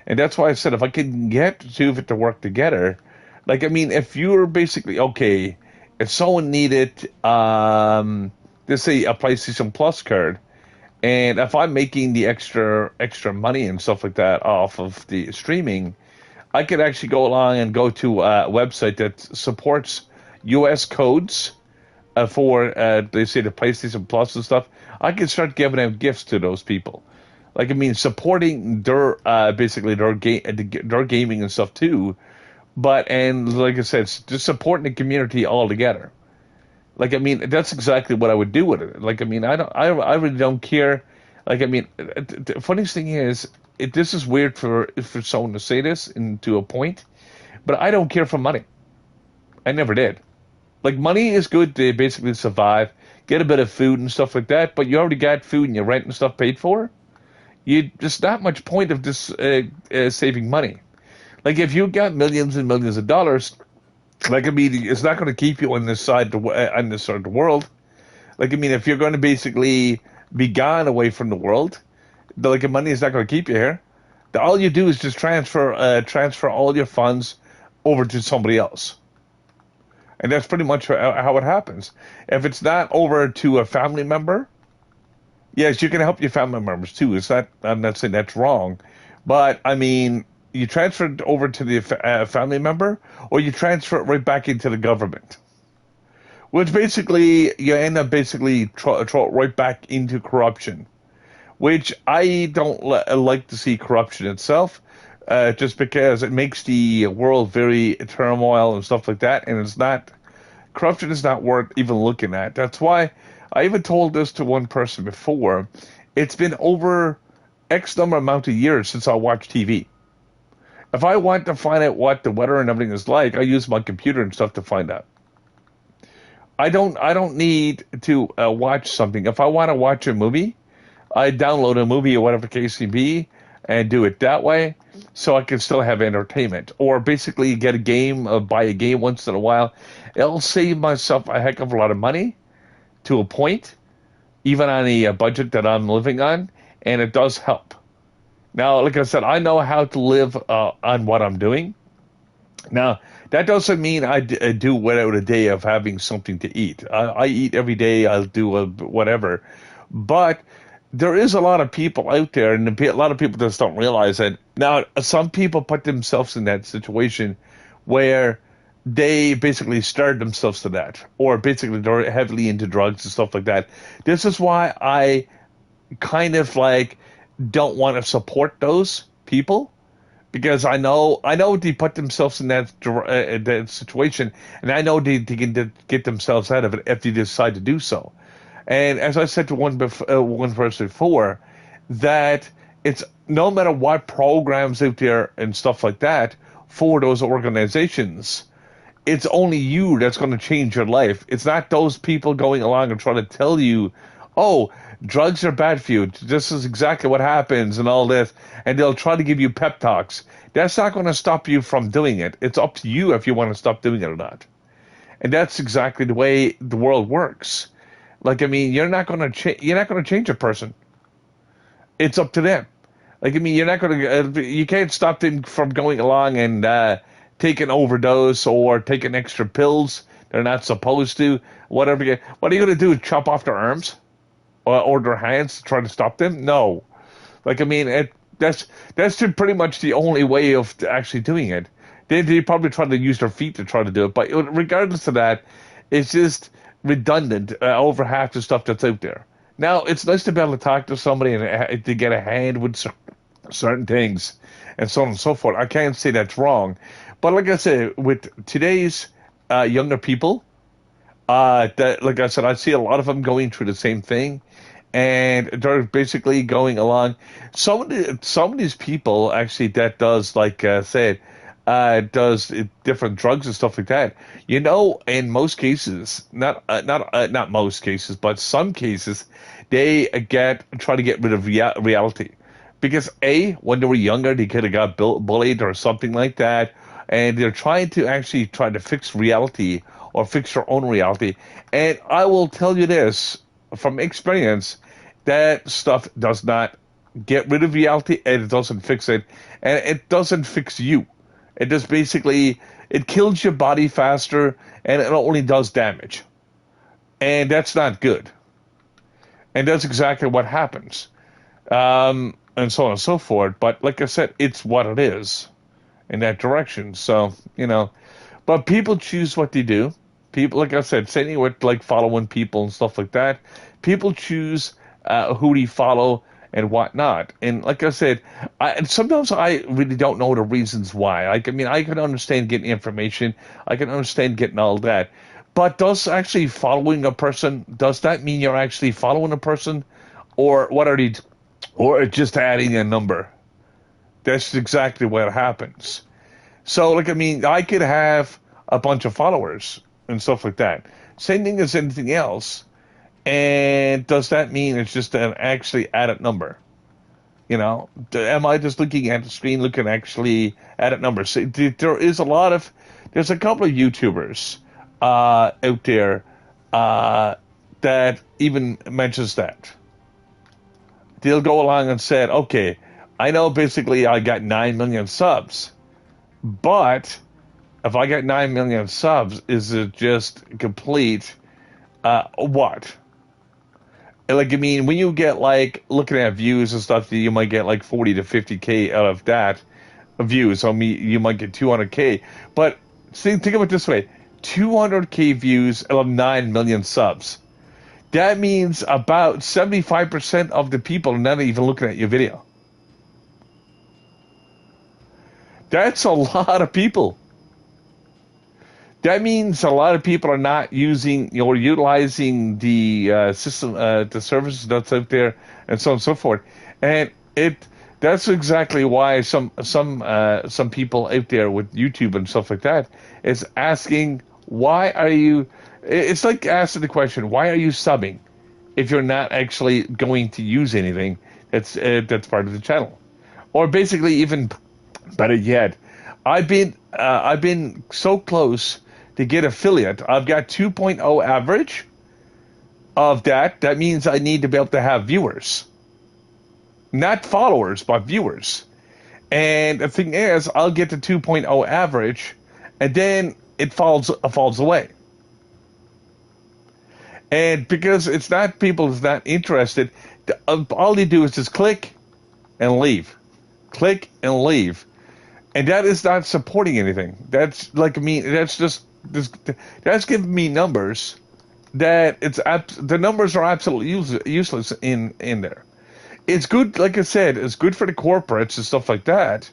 and that's why I said if I can get two of it to work together, like I mean, if you're basically okay, if someone needed, let's say a PlayStation Plus card, and if I'm making the extra money and stuff like that off of the streaming, I could actually go along and go to a website that supports U.S. codes for, they say, the PlayStation Plus and stuff. I can start giving out gifts to those people. Like, I mean, supporting their, basically, their gaming and stuff, too. But, and like I said, just supporting the community all together. Like, I mean, that's exactly what I would do with it. Like, I mean, I really don't care. Like, I mean, the funniest thing is, this is weird for someone to say this and to a point, but I don't care for money. I never did. Like, money is good to basically survive, get a bit of food and stuff like that, but you already got food and your rent and stuff paid for. There's not much point of this saving money. Like, if you got millions and millions of dollars, like, I mean, it's not going to keep you on this side on this side of the world. Like, I mean, if you're going to basically be gone away from the world, like, money is not going to keep you here. All you do is just transfer all your funds over to somebody else. And that's pretty much how it happens. If it's not over to a family member, yes, you can help your family members too. I'm not saying that's wrong, but I mean, you transfer it over to the family member, or you transfer it right back into the government, which basically you end up basically right back into corruption, which I don't like to see corruption itself. Just because it makes the world very turmoil and stuff like that, and corruption is not worth even looking at. That's why I even told this to one person before. It's been over X number amount of years since I watched TV. If I want to find out what the weather and everything is like, I use my computer and stuff to find out. I don't need to watch something. If I want to watch a movie, I download a movie or whatever the case may be, and do it that way, so I can still have entertainment. Or basically get a game, buy a game once in a while. It'll save myself a heck of a lot of money to a point, even on a budget that I'm living on, and it does help. Now, like I said, I know how to live on what I'm doing. Now, that doesn't mean I do without a day of having something to eat. I eat every day. I'll do whatever. But there is a lot of people out there, and a lot of people just don't realize that. Now, some people put themselves in that situation where they basically starved themselves to that, or basically they're heavily into drugs and stuff like that. This is why I kind of like don't want to support those people because I know they put themselves in that situation, and I know they can get themselves out of it if they decide to do so. And as I said to one person before, that it's no matter what programs out there and stuff like that for those organizations, it's only you that's going to change your life. It's not those people going along and trying to tell you, oh, drugs are bad for you. This is exactly what happens and all this. And they'll try to give you pep talks. That's not going to stop you from doing it. It's up to you if you want to stop doing it or not. And that's exactly the way the world works. Like, I mean, you're not going to change a person. It's up to them. Like, I mean, you're not going to, you can't stop them from going along and take an overdose or taking extra pills they're not supposed to. Whatever. What are you going to do? Chop off their arms or their hands to try to stop them? No. Like, I mean, that's pretty much the only way of actually doing it. They probably try to use their feet to try to do it, but regardless of that, it's just redundant over half the stuff that's out there. Now, it's nice to be able to talk to somebody and to get a hand with certain things and so on and so forth. I can't say that's wrong. But like I said, with today's younger people, that like I said, I see a lot of them going through the same thing. And they're basically going along. Some of these people actually that does like said does different drugs and stuff like that. You know, in most cases, not most cases, but some cases, they try to get rid of reality, because when they were younger, they could have got bullied or something like that, and they're try to fix reality or fix their own reality. And I will tell you this from experience, that stuff does not get rid of reality, and it doesn't fix it, and it doesn't fix you. It just basically, it kills your body faster, and it only does damage. And that's not good. And that's exactly what happens. And so on and so forth. But like I said, it's what it is in that direction. So, but people choose what they do. People, like I said, same thing with like following people and stuff like that. People choose who they follow and whatnot. And like I said, and sometimes I really don't know the reasons why. Like, I mean, I can understand getting information. I can understand getting all that. But does actually following a person, does that mean you're actually following a person? Or what are they, or just adding a number? That's exactly what happens. So, like, I mean, I could have a bunch of followers and stuff like that. Same thing as anything else. And does that mean it's just an actually added number? Am I just looking at the screen, looking actually at a number? So there's a couple of YouTubers out there that even mentions that. They'll go along and say, okay, I know basically I got 9 million subs, but if I got 9 million subs, is it just complete what? Like, I mean, when you get, like, looking at views and stuff, you might get, like, 40 to 50K out of that views. So you might get 200K. But think of it this way. 200K views out of 9 million subs. That means about 75% of the people are not even looking at your video. That's a lot of people. That means a lot of people are not using or utilizing the system, the services that's out there, and so on and so forth. And that's exactly why some people out there with YouTube and stuff like that is asking, why are you? It's like asking the question, why are you subbing if you're not actually going to use anything that's part of the channel? Or basically, even better yet, I've been so close to get affiliate. I've got 2.0 average of that. That means I need to be able to have viewers. not followers, but viewers. And the thing is, I'll get to 2.0 average, and then it falls away. And because it's not people who's not interested, all they do is just click and leave, click and leave, and that is not supporting anything. That's like that's just that's giving me numbers that the numbers are absolutely useless in there. It's good, like I said, it's good for the corporates and stuff like that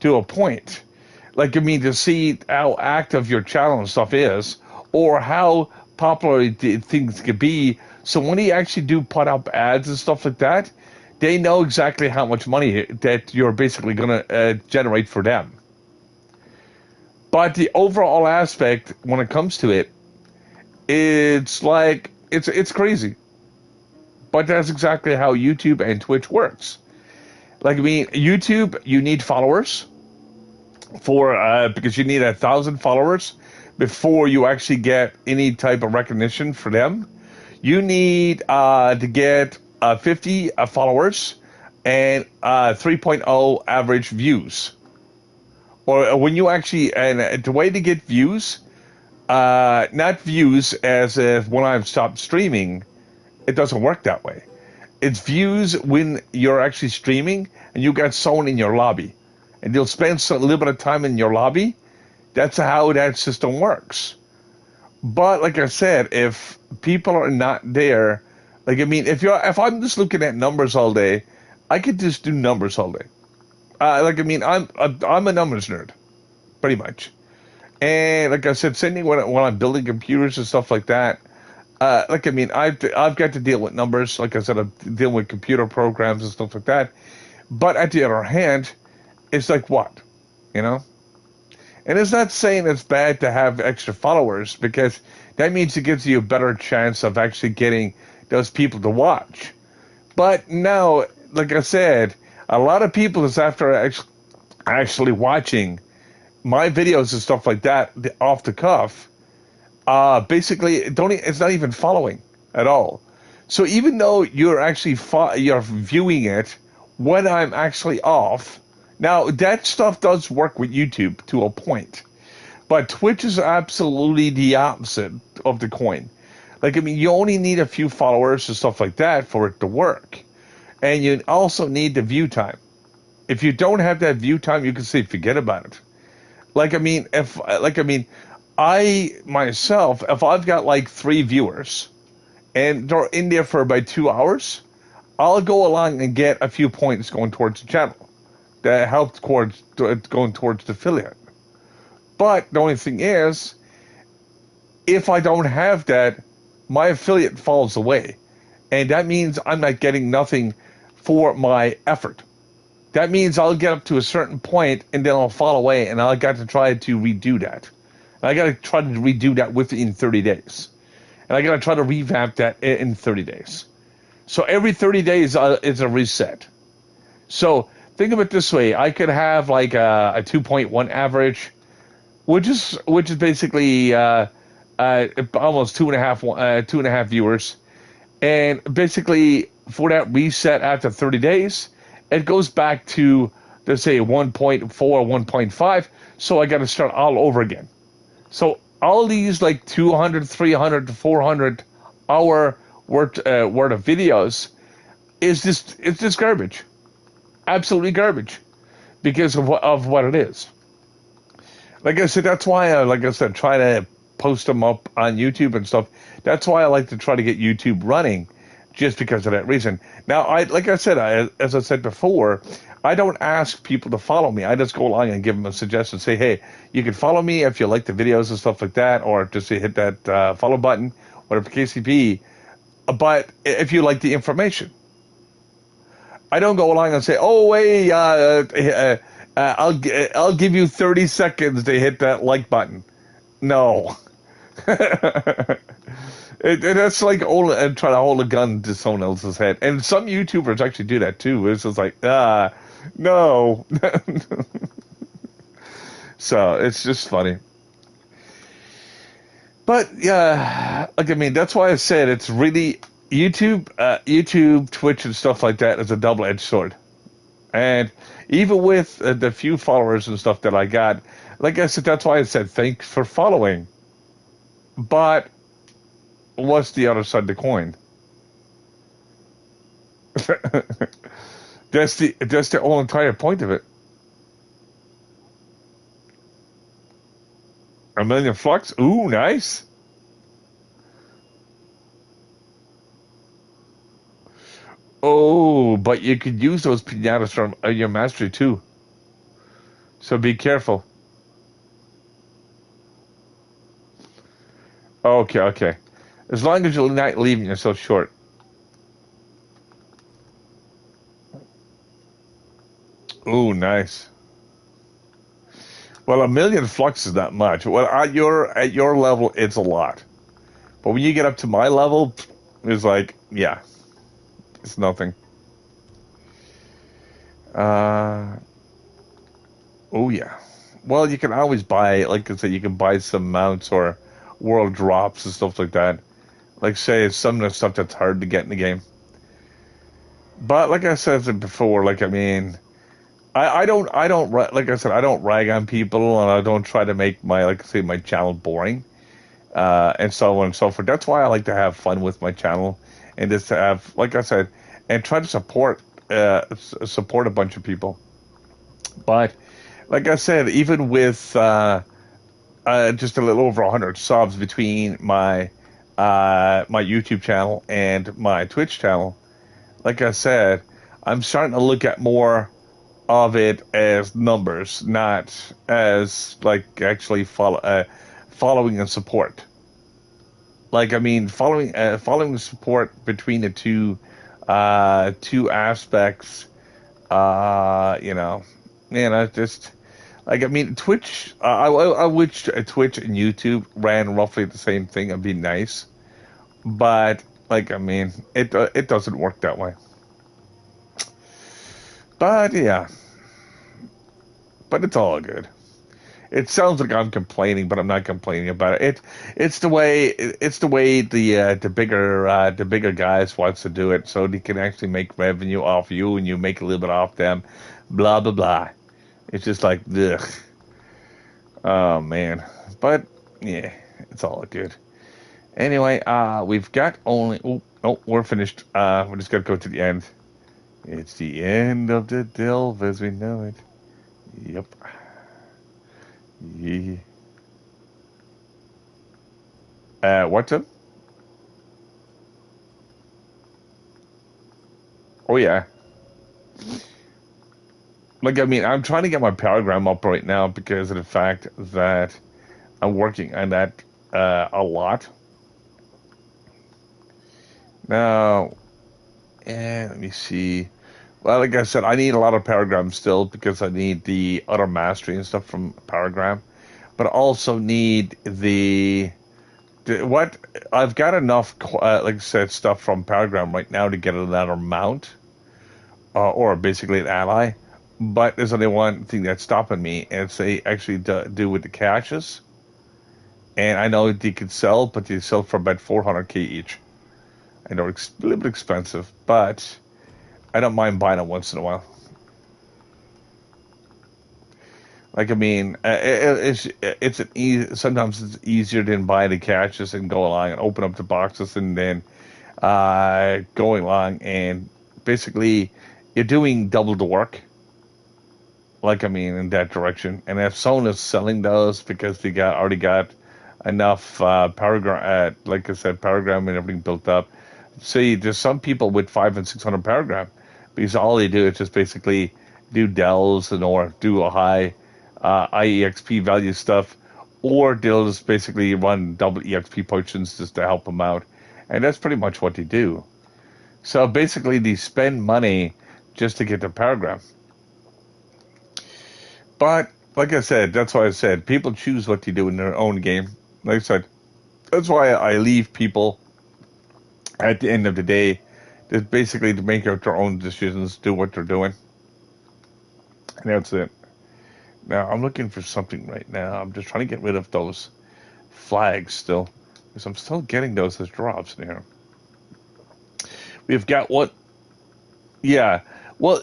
to a point. Like, to see how active your channel and stuff is, or how popular things could be. So when you actually do put up ads and stuff like that, they know exactly how much money that you're basically going to generate for them. But the overall aspect, when it comes to it, it's like, it's crazy. But that's exactly how YouTube and Twitch works. Like, YouTube, you need followers because you need 1,000 followers before you actually get any type of recognition for them. You need to get 50 followers and 3.0 average views. Or when you actually, and the way to get views, not views as if when I've stopped streaming, it doesn't work that way. It's views when you're actually streaming and you got someone in your lobby, and they'll spend a little bit of time in your lobby. That's how that system works. But like I said, if people are not there, like, if I'm just looking at numbers all day, I could just do numbers all day. I'm a numbers nerd, pretty much. And like I said, when I'm building computers and stuff like that, I've got to deal with numbers. Like I said, I'm dealing with computer programs and stuff like that. But at the other hand, it's like what, And it's not saying it's bad to have extra followers, because that means it gives you a better chance of actually getting those people to watch. But now, like I said, a lot of people is after actually watching my videos and stuff like that off the cuff. Basically, it's not even following at all. So even though you're actually you're viewing it when I'm actually off, now that stuff does work with YouTube to a point, but Twitch is absolutely the opposite of the coin. Like, you only need a few followers and stuff like that for it to work, and you also need the view time. If you don't have that view time, you can say forget about it. I myself, if I've got like 3 viewers and they're in there for about 2 hours, I'll go along and get a few points going towards the channel that help going towards the affiliate. But the only thing is, if I don't have that, my affiliate falls away, and that means I'm not getting nothing for my effort. That means I'll get up to a certain point and then I'll fall away, and I'll got to try to redo that. And I got to try to redo that within 30 days. And I got to try to revamp that in 30 days. So every 30 days is a reset. So think of it this way. I could have like a 2.1 average, which is basically almost 2.5 viewers. And basically for that reset after 30 days, it goes back to, let's say, 1.4, 1.5. So I got to start all over again. So all these like 200, 300 to 400 hour worth of videos it's just garbage, absolutely garbage, because of what it is. Like I said, that's why try to post them up on YouTube and stuff. That's why I like to try to get YouTube running, just because of that reason. Now, as I said before, I don't ask people to follow me. I just go along and give them a suggestion. Say, hey, you can follow me if you like the videos and stuff like that, or just hit that follow button, whatever the case may be. But if you like the information, I don't go along and say, oh, hey, I'll give you 30 seconds to hit that like button. No. That's like trying to hold a gun to someone else's head. And some YouTubers actually do that too. It's just like, no. So it's just funny. But yeah, that's why I said it's really YouTube, Twitch, and stuff like that is a double-edged sword. And even with the few followers and stuff that I got, like I said, that's why I said thanks for following. But what's the other side of the coin? That's the whole entire point of it. A million flux. Ooh, nice. Oh, but you could use those pinatas from your mastery too. So be careful. Okay, okay. As long as you're not leaving yourself short. Ooh, nice. Well, a million flux is not much. Well, at your level, it's a lot. But when you get up to my level, it's like, yeah, it's nothing. Uh, oh yeah. Well, you can always buy, like I said, you can buy some mounts or world drops and stuff like that. Like say, it's some of the stuff that's hard to get in the game. But like I said before, like I mean, like I said, I don't rag on people, and I don't try to make my, like I say, my channel boring, and so on and so forth. That's why I like to have fun with my channel, and just to have, like I said, and try to support a bunch of people. But like I said, even with just a little over 100 subs between my YouTube channel and my Twitch channel, like I said, I'm starting to look at more of it as numbers, not as like actually following and support. Like I mean, following support between the two aspects. You know, man, I just like I mean, Twitch. I wish Twitch and YouTube ran roughly the same thing. It'd be nice, but like I mean, it doesn't work that way. But yeah, but it's all good. It sounds like I'm complaining, but I'm not complaining about it. It's the way the bigger guys wants to do it, so they can actually make revenue off you, and you make a little bit off them. Blah blah blah. It's just like ugh. Oh man, but yeah, it's all good. Anyway, we've got only. Oh, we're finished. We just gotta go to the end. It's the end of the delve as we know it. Yep. Yeah. What's up? Oh yeah. Like I mean, I'm trying to get my paragram up right now because of the fact that I'm working on that a lot. Now, let me see. Well, like I said, I need a lot of paragrams still because I need the other mastery and stuff from paragram, but I also need what I've got enough, like I said, stuff from paragram right now to get another mount, or basically an ally. But there's only one thing that's stopping me, and it's actually do with the caches. And I know they could sell, but they sell for about 400k each. I know it's a little bit expensive, but I don't mind buying it once in a while. Like I mean, it's sometimes it's easier than buying the caches and go along and open up the boxes and then going along and basically you're doing double the work. Like I mean, in that direction. And if someone is selling those because they already got enough paragraph, like I said, paragraph and everything built up. See, there's some people with 500 and 600 paragraph because all they do is just basically do delves and or do a high IEXP value stuff, or they'll just basically run double EXP potions just to help them out, and that's pretty much what they do. So basically, they spend money just to get the paragraph. But like I said, that's why I said people choose what they do in their own game. Like I said, that's why I leave people at the end of the day, just basically to make out their own decisions, do what they're doing, and that's it. Now I'm looking for something right now. I'm just trying to get rid of those flags still, because I'm still getting those as drops in here. We've got what? Yeah. Well,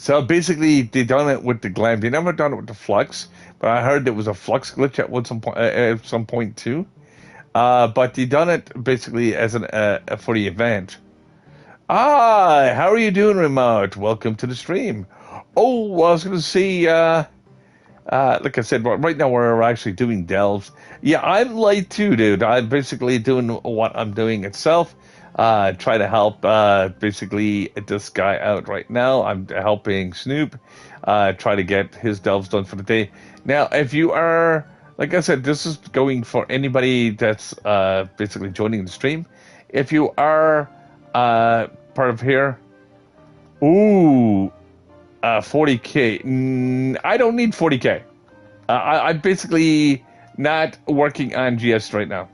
So basically, they done it with the glam. They never done it with the flux, but I heard there was a flux glitch at some point too. But they done it basically as an for the event. Ah, how are you doing, remote? Welcome to the stream. Oh, I was going to see. Like I said, right now we're actually doing delves. Yeah, I'm late too, dude. I'm basically doing what I'm doing itself. Try to help basically this guy out right now. I'm helping Snoop try to get his delves done for the day. Now, if you are, like I said, this is going for anybody that's basically joining the stream. If you are part of here, ooh. 40K. I don't need 40K. I'm basically not working on GS right now.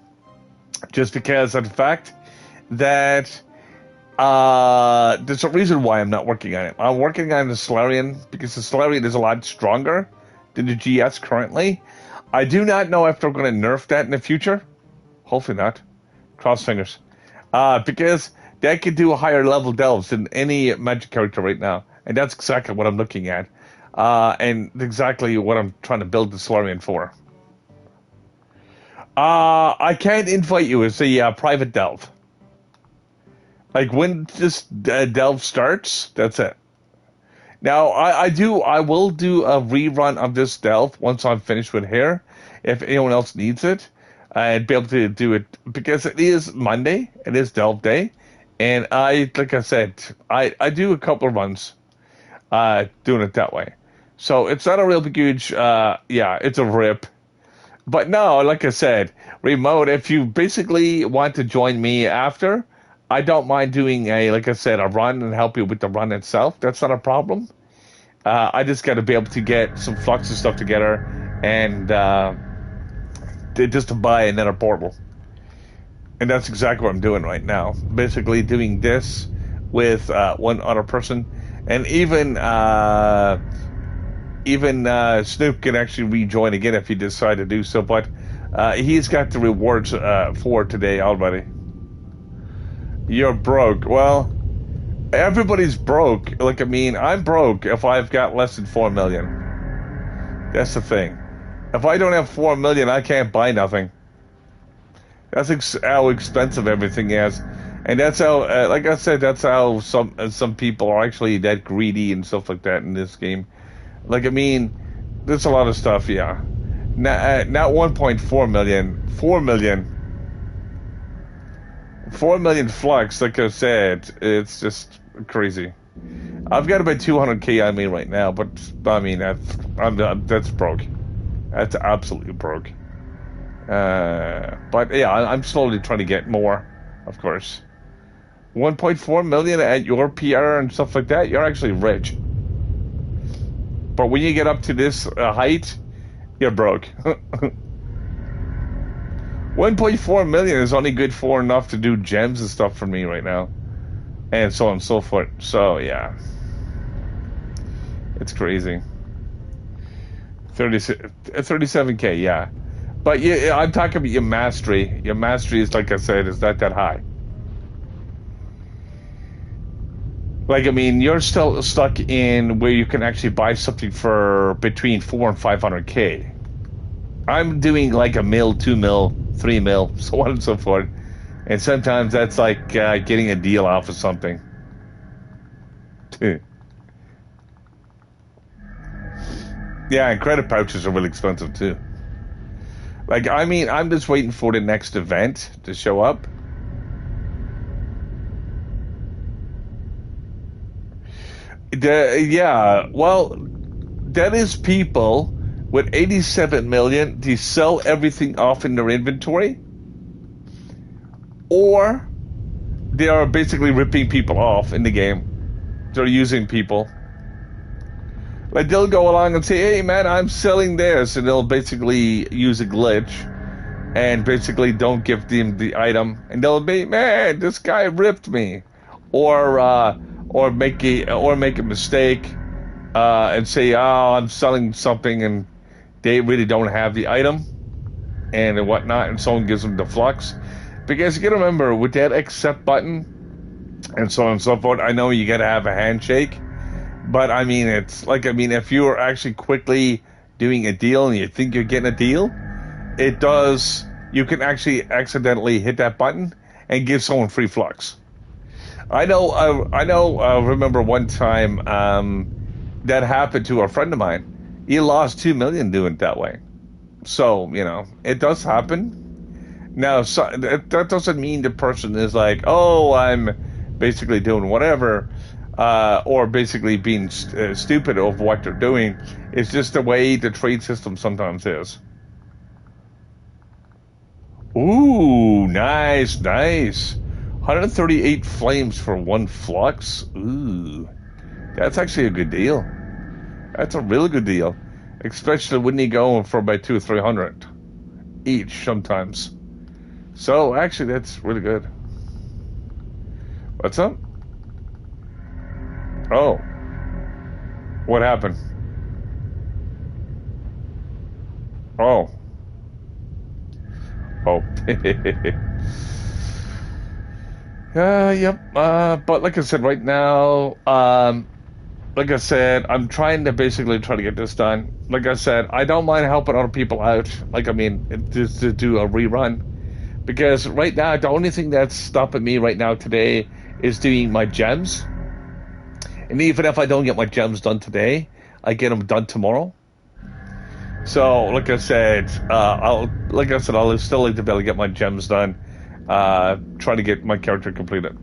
Just because of the fact that there's a reason why I'm not working on it. I'm working on the Solarian because the Solarian is a lot stronger than the GS currently. I do not know if they're going to nerf that in the future. Hopefully not. Cross fingers. Because that could do higher level delves than any magic character right now. And that's exactly what I'm looking at. And exactly what I'm trying to build the Solarian for. I can't invite you. It's a private delve. Like when this delve starts, that's it. Now, I will do a rerun of this delve once I'm finished with here. If anyone else needs it. And be able to do it. Because it is Monday. It is delve day. And like I said, I do a couple of runs. Doing it that way. So it's not a real big huge, it's a rip. But no, like I said, remote, if you basically want to join me after, I don't mind doing like I said, a run and help you with the run itself. That's not a problem. I just got to be able to get some flux and stuff together and just to buy another portal. And that's exactly what I'm doing right now. Basically doing this with one other person. And even Snoop can actually rejoin again if he decide to do so. But he's got the rewards for today already. You're broke. Well, everybody's broke. Like, I mean, I'm broke if I've got less than 4 million. That's the thing. If I don't have 4 million, I can't buy nothing. That's how expensive everything is. And that's how, like I said, that's how some people are actually that greedy and stuff like that in this game. Like, I mean, there's a lot of stuff, yeah. Not 1.4 million, 4 million. 4 million flux, like I said, it's just crazy. I've got about 200K on me right now, but I mean, that's broke. That's absolutely broke. But yeah, I'm slowly trying to get more, of course. 1.4 million at your PR and stuff like that, you're actually rich. But when you get up to this height, you're broke. 1.4 million is only good for enough to do gems and stuff for me right now. And so on and so forth. So, yeah. It's crazy. 37K, yeah. But yeah, I'm talking about your mastery. Your mastery is, like I said, is not that high. Like, I mean, you're still stuck in where you can actually buy something for between 4 and 500K. I'm doing like a mil, 2 mil, 3 mil, so on and so forth. And sometimes that's like getting a deal off of something. Yeah, and credit pouches are really expensive too. Like, I mean, I'm just waiting for the next event to show up. Yeah, well, that is people with 87 million to sell everything off in their inventory, or they are basically ripping people off in the game. They're using people. Like, they'll go along and say, hey man, I'm selling this, and they'll basically use a glitch and basically don't give them the item, and they'll be, man, this guy ripped me, or make a mistake and say, oh, I'm selling something, and they really don't have the item and whatnot, and someone gives them the flux. Because you gotta remember, with that accept button and so on and so forth, I know you gotta have a handshake, But I mean, it's like, I mean, if you're actually quickly doing a deal and you think you're getting a deal, it does. You can actually accidentally hit that button and give someone free flux. I know. I know. I remember one time that happened to a friend of mine. He lost 2 million doing it that way. So it does happen. Now, so, that doesn't mean the person is like, oh, I'm basically doing whatever, or basically being stupid of what they're doing. It's just the way the trade system sometimes is. Ooh, nice, nice. 138 flames for one flux. Ooh, that's actually a good deal. That's a really good deal, especially when you go for about 200 or 300 each sometimes. So actually, that's really good. What's up? Oh, what happened? Oh, oh. Yep. But like I said, right now, like I said, I'm trying to basically try to get this done. Like I said, I don't mind helping other people out. Like, I mean, just to do a rerun. Because right now, the only thing that's stopping me right now today is doing my gems. And even if I don't get my gems done today, I get them done tomorrow. So, I'll still like to be able to get my gems done. Trying to get my character completed.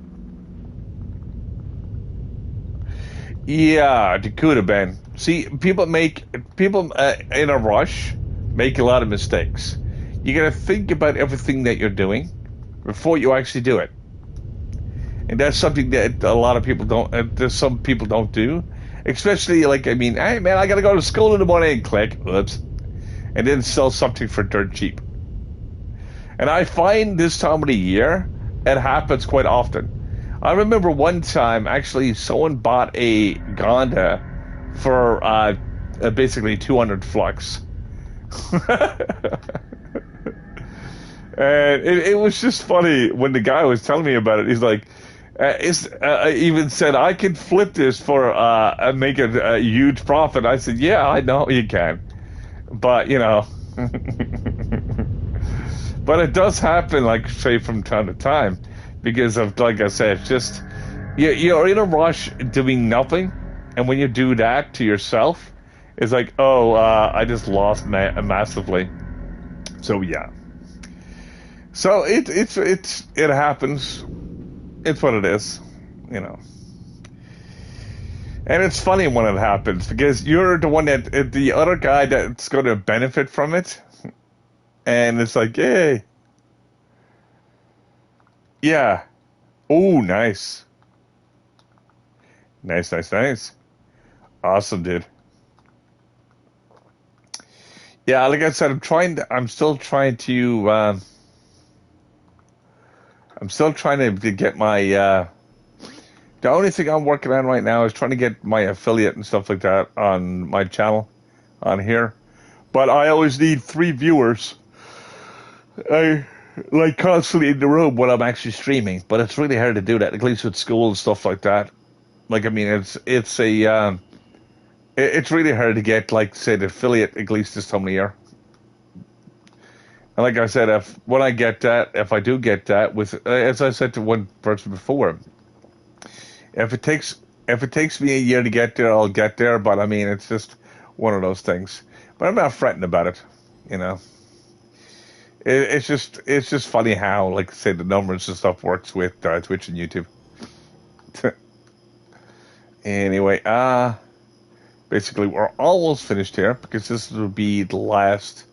Yeah, it could have been. See, people in a rush make a lot of mistakes. You got to think about everything that you're doing before you actually do it, and that's something that a lot of people don't. There's some people don't do, especially like, I mean, hey man, I got to go to school in the morning. Click, oops, and then sell something for dirt cheap. And I find this time of the year it happens quite often. I remember one time actually someone bought a Gonda for basically 200 flux. And it was just funny when the guy was telling me about it. He's like, I even said, I could flip this for make a huge profit. I said, yeah, I know you can. But, but it does happen, like, say, from time to time. Because of, like I said, just, you're in a rush doing nothing. And when you do that to yourself, it's like, oh, I just lost massively. So, yeah. So it happens. It's what it is, you know. And it's funny when it happens because you're the one that the other guy that's going to benefit from it, and it's like, yay, yeah, oh, nice, nice, nice, nice, awesome, dude. Yeah, like I said, I'm still trying to. I'm still trying to get my. The only thing I'm working on right now is trying to get my affiliate and stuff like that on my channel, on here. But I always need 3 viewers. I like constantly in the room when I'm actually streaming, but it's really hard to do that, at least with school and stuff like that. Like, I mean, it's really hard to get, like, say, the affiliate at least this time of year. And like I said, if I do get that, with as I said to one person before, if it takes if it takes me a year to get there, I'll get there. But I mean, it's just one of those things. But I'm not fretting about it, you know. It's just funny how, like, say, the numbers and stuff works with Twitch and YouTube. Anyway, basically we're almost finished here because this will be the last.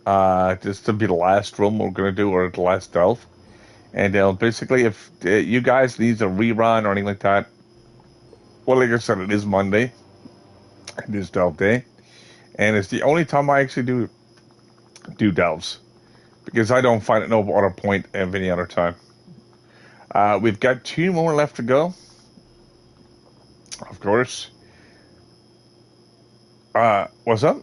This will be the last room we're gonna do, or the last delve. And basically, if you guys need a rerun or anything like that, well, like I said, it is Monday. It is delve day, and it's the only time I actually do delves because I don't find it no other point of any other time. We've got 2 more left to go, of course. What's up?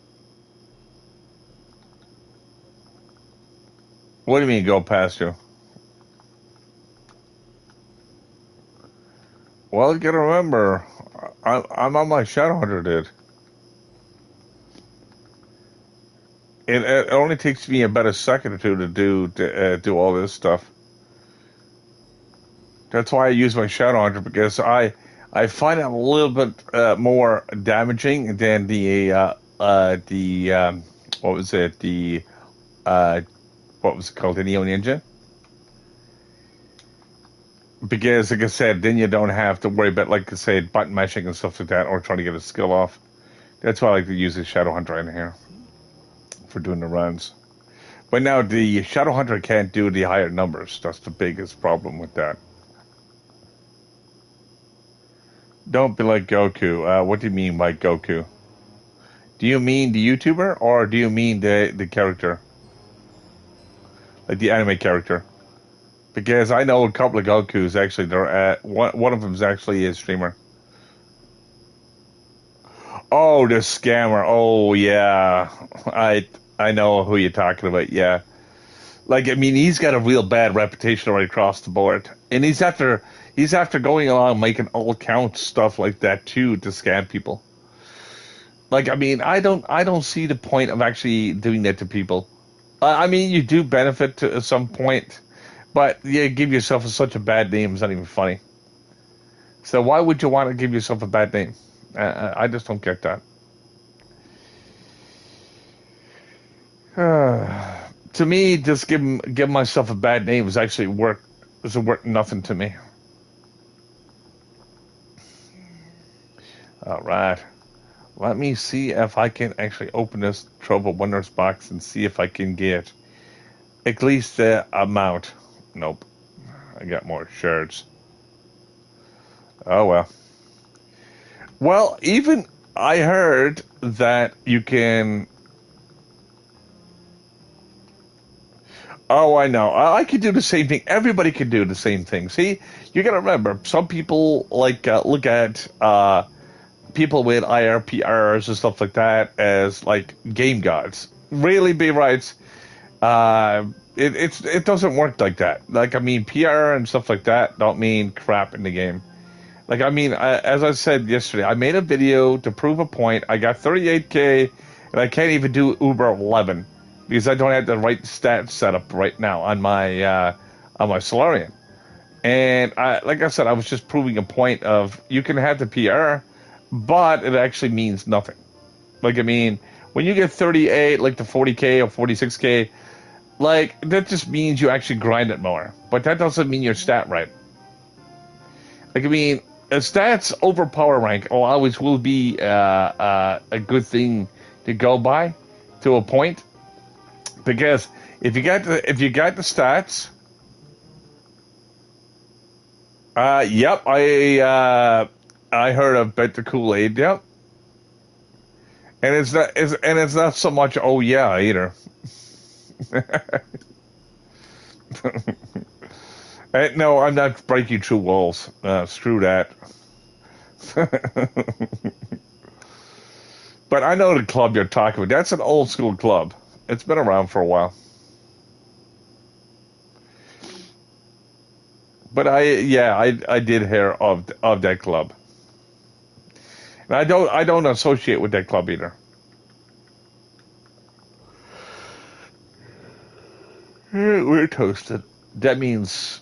What do you mean go past you? Well, you gotta remember, I'm on my Shadowhunter, dude. It only takes me about a second or two to do all this stuff. That's why I use my Shadowhunter, because I find it a little bit more damaging than the what was it, the uh, what was it called, the Neo Ninja, because like I said, then you don't have to worry about, like I said, button mashing and stuff like that, or trying to get a skill off. That's why I like to use the Shadowhunter in here for doing the runs. But now the Shadowhunter can't do the higher numbers. That's the biggest problem with that. Don't be like Goku. What do you mean by Goku? Do you mean the YouTuber, or do you mean the character, like the anime character? Because I know a couple of Gokus actually. They're one of them is actually a streamer. Oh, the scammer. Oh yeah, I know who you're talking about. Yeah, like I mean, he's got a real bad reputation right across the board, and he's after going along making all account stuff like that too to scam people. Like I mean, I don't see the point of actually doing that to people. I mean, you do benefit to some point, but you give yourself such a bad name. It's not even funny. So why would you want to give yourself a bad name? I just don't get that. To me, just give myself a bad name is actually worth nothing to me. All right, let me see if I can actually open this Trove Wonders box and see if I can get at least the amount. Nope, I got more shards. Oh well. Well, even I heard that you can. Oh, I know. I could do the same thing. Everybody can do the same thing. See, you got to remember, some people like look at people with IRPRs and stuff like that as like game gods. Really, be right. It doesn't work like that. Like I mean, PR and stuff like that don't mean crap in the game. Like I mean, as I said yesterday, I made a video to prove a point. I got 38K, and I can't even do Uber 11 because I don't have the right stats set up right now on my Solarian. And like I said, I was just proving a point of you can have the PR, but it actually means nothing. Like I mean, when you get 38, like the 40K or 46K, like that just means you actually grind it more. But that doesn't mean your stat right. Like I mean, a stats over power rank always will be a good thing to go by to a point, because if you got the stats, yep, I heard about the Kool-Aid, yep, and it's not so much oh yeah either. No, I'm not breaking through walls. Screw that. But I know the club you're talking about. That's an old school club. It's been around for a while. But I did hear of that club, and I don't associate with that club either. We're toasted. That means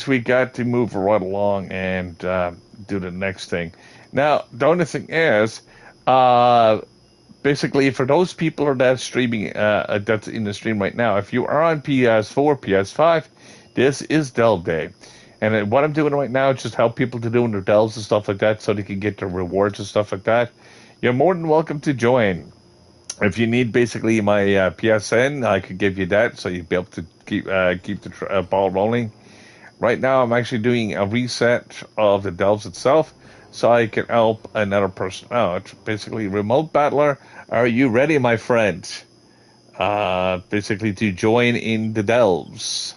we got to move right along and do the next thing. Now, the only thing is, uh, basically, for those people that's streaming, that's in the stream right now, if you are on PS4, PS5, this is Delve Day. And what I'm doing right now is just help people to doing their delves and stuff like that so they can get their rewards and stuff like that. You're more than welcome to join. If you need basically my PSN, I could give you that so you'd be able to keep the ball rolling. Right now, I'm actually doing a reset of the delves itself so I can help another person out. Basically, remote battler, are you ready, my friend? Basically, to join in the delves.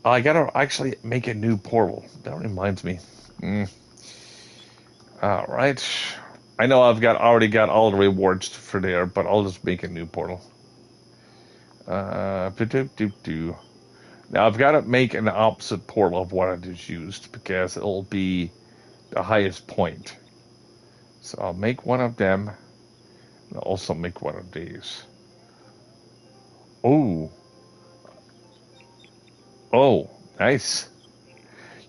I gotta actually make a new portal. That reminds me. All right. I know already got all the rewards for there, but I'll just make a new portal. Now I've got to make an opposite portal of what I just used because it'll be the highest point. So I'll make one of them, and I'll also make one of these. Oh, oh, nice.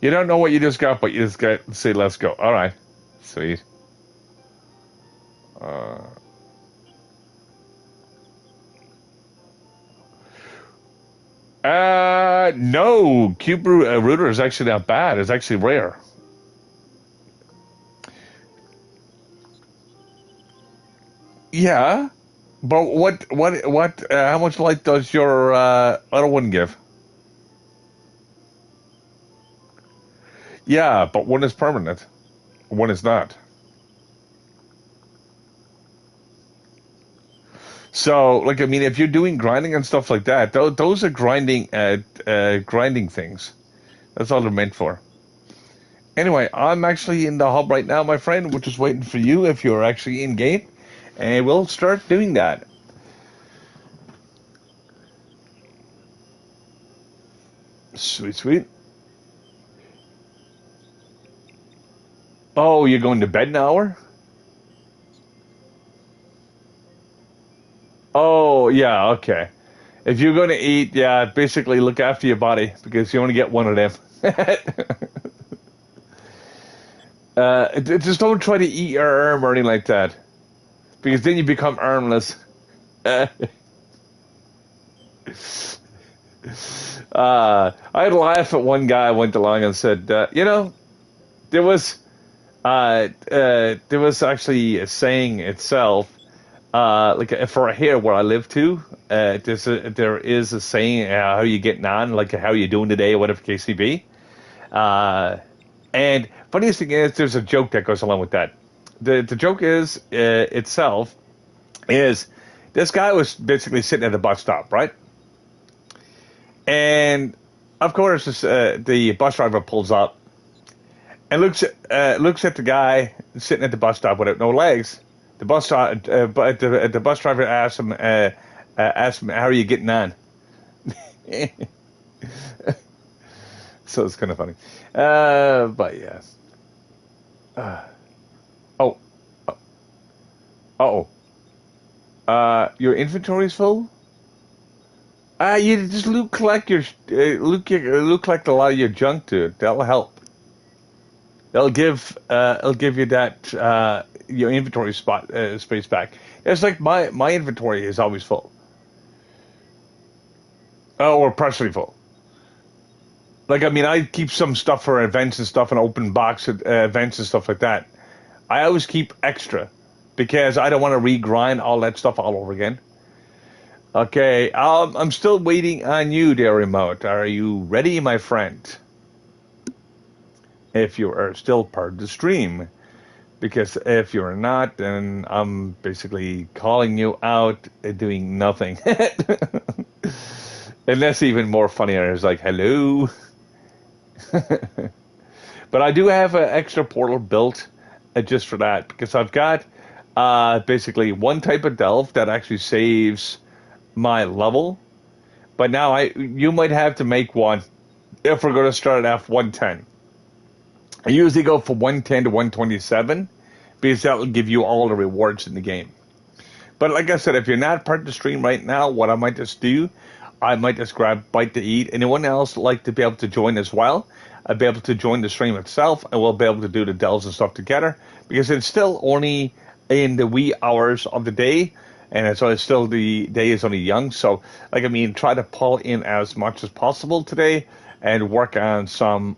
You don't know what you just got, but you just got to say, let's go. All right, sweet. Uh, no, cube router is actually not bad. It's actually rare. Yeah, but how much light does your other one give? Yeah, but one is permanent, one is not. So, like, I mean, if you're doing grinding and stuff like that, those are grinding things. That's all they're meant for. Anyway, I'm actually in the hub right now, my friend. We're just waiting for you if you're actually in game, and we'll start doing that. Sweet, sweet. Oh, you're going to bed now, or? Oh, yeah, okay. If you're going to eat, yeah, basically look after your body because you only get one of them. Just don't try to eat your arm or anything like that because then you become armless. I'd laugh at one guy went along and said, there was there was actually a saying itself, like for here where I live too. There is a saying, how you getting on, like how you doing today, or whatever case may be. And funniest thing is, there's a joke that goes along with that. The joke is itself is this guy was basically sitting at a bus stop, right? And of course, the bus driver pulls up and looks at the guy sitting at the bus stop without no legs. The bus driver asks him, "How are you getting on?" So it's kind of funny. But yeah. Uh, oh, uh oh. Your inventory is full. You just loot collect a lot of your junk, dude. That'll help. It'll give you that your inventory space back. It's like my inventory is always full. Or partially full. Like, I mean, I keep some stuff for events and stuff, and open box events and stuff like that. I always keep extra because I don't want to regrind all that stuff all over again. Okay, I'm still waiting on you, there, remote. Are you ready, my friend? If you are still part of the stream, because if you're not, then I'm basically calling you out and doing nothing. And that's even more funnier. It's like, hello. But I do have an extra portal built just for that because I've got basically one type of delve that actually saves my level. But now you might have to make one if we're going to start at F110. I usually go from 110 to 127 because that will give you all the rewards in the game. But like I said, if you're not part of the stream right now, what I might just do, I might just grab Bite to Eat. Anyone else like to be able to join as well? I'll be able to join the stream itself, and we'll be able to do the delves and stuff together because it's still only in the wee hours of the day, and it's still the day is only young. So, like, I mean, try to pull in as much as possible today and work on some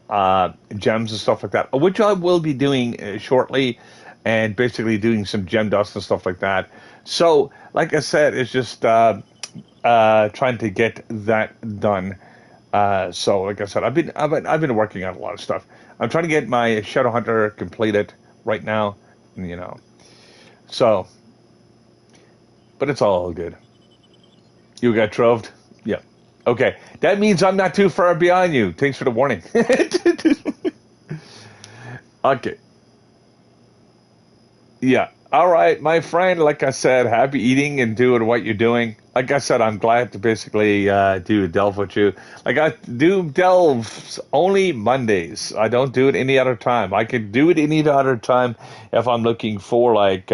gems and stuff like that, which I will be doing shortly, and basically doing some gem dust and stuff like that. So, like I said, it's just trying to get that done. So, like I said, I've been working on a lot of stuff. I'm trying to get my Shadow Hunter completed right now, So, but it's all good. You got troved? Yeah. Okay. That means I'm not too far behind you. Thanks for the warning. Okay. Yeah. All right, my friend. Like I said, happy eating and doing what you're doing. Like I said, I'm glad to basically do delve with you. Like I do delves only Mondays. I don't do it any other time. I could do it any other time if I'm looking for like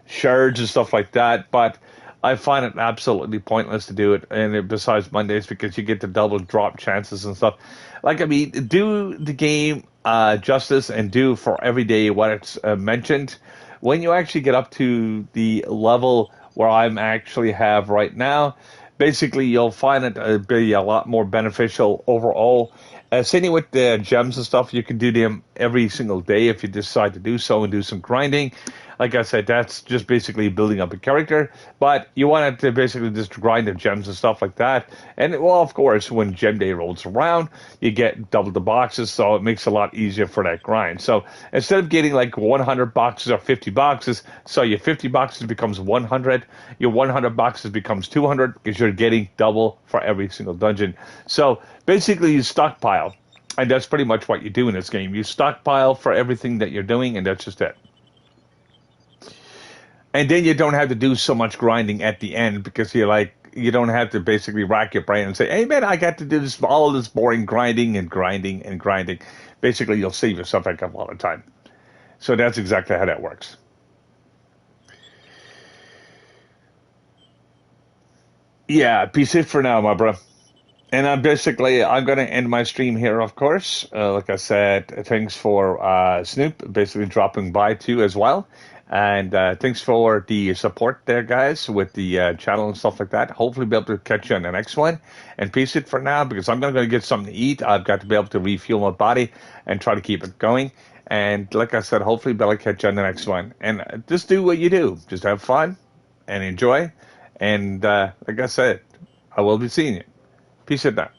shards and stuff like that. But I find it absolutely pointless to do it. And besides Mondays, because you get the double drop chances and stuff. Like I mean, do the game justice and do for every day what it's mentioned when you actually get up to the level where I'm actually have right now, basically you'll find it be a lot more beneficial overall. Same with the gems and stuff, you can do them every single day if you decide to do so and do some grinding. Like I said, that's just basically building up a character, but you want it to basically just grind the gems and stuff like that. And well, of course, when gem day rolls around, you get double the boxes, so it makes it a lot easier for that grind. So instead of getting like 100 boxes or 50 boxes, so your 50 boxes becomes 100, your 100 boxes becomes 200 because you're getting double for every single dungeon. So basically, you stockpile. And that's pretty much what you do in this game. You stockpile for everything that you're doing, and that's just it. And then you don't have to do so much grinding at the end because you're like you don't have to basically rack your brain and say, "Hey man, I got to do this all this boring grinding and grinding and grinding." Basically, you'll save yourself like a lot of time. So that's exactly how that works. Yeah, peace it for now, my bro. And I'm gonna end my stream here, of course. Like I said, thanks for Snoop basically dropping by too as well. And thanks for the support there, guys, with the channel and stuff like that. Hopefully, be able to catch you on the next one. And peace it for now because I'm gonna get something to eat. I've got to be able to refuel my body and try to keep it going. And like I said, hopefully, be able to catch you on the next one. And just do what you do. Just have fun and enjoy. And like I said, I will be seeing you. Peace out now.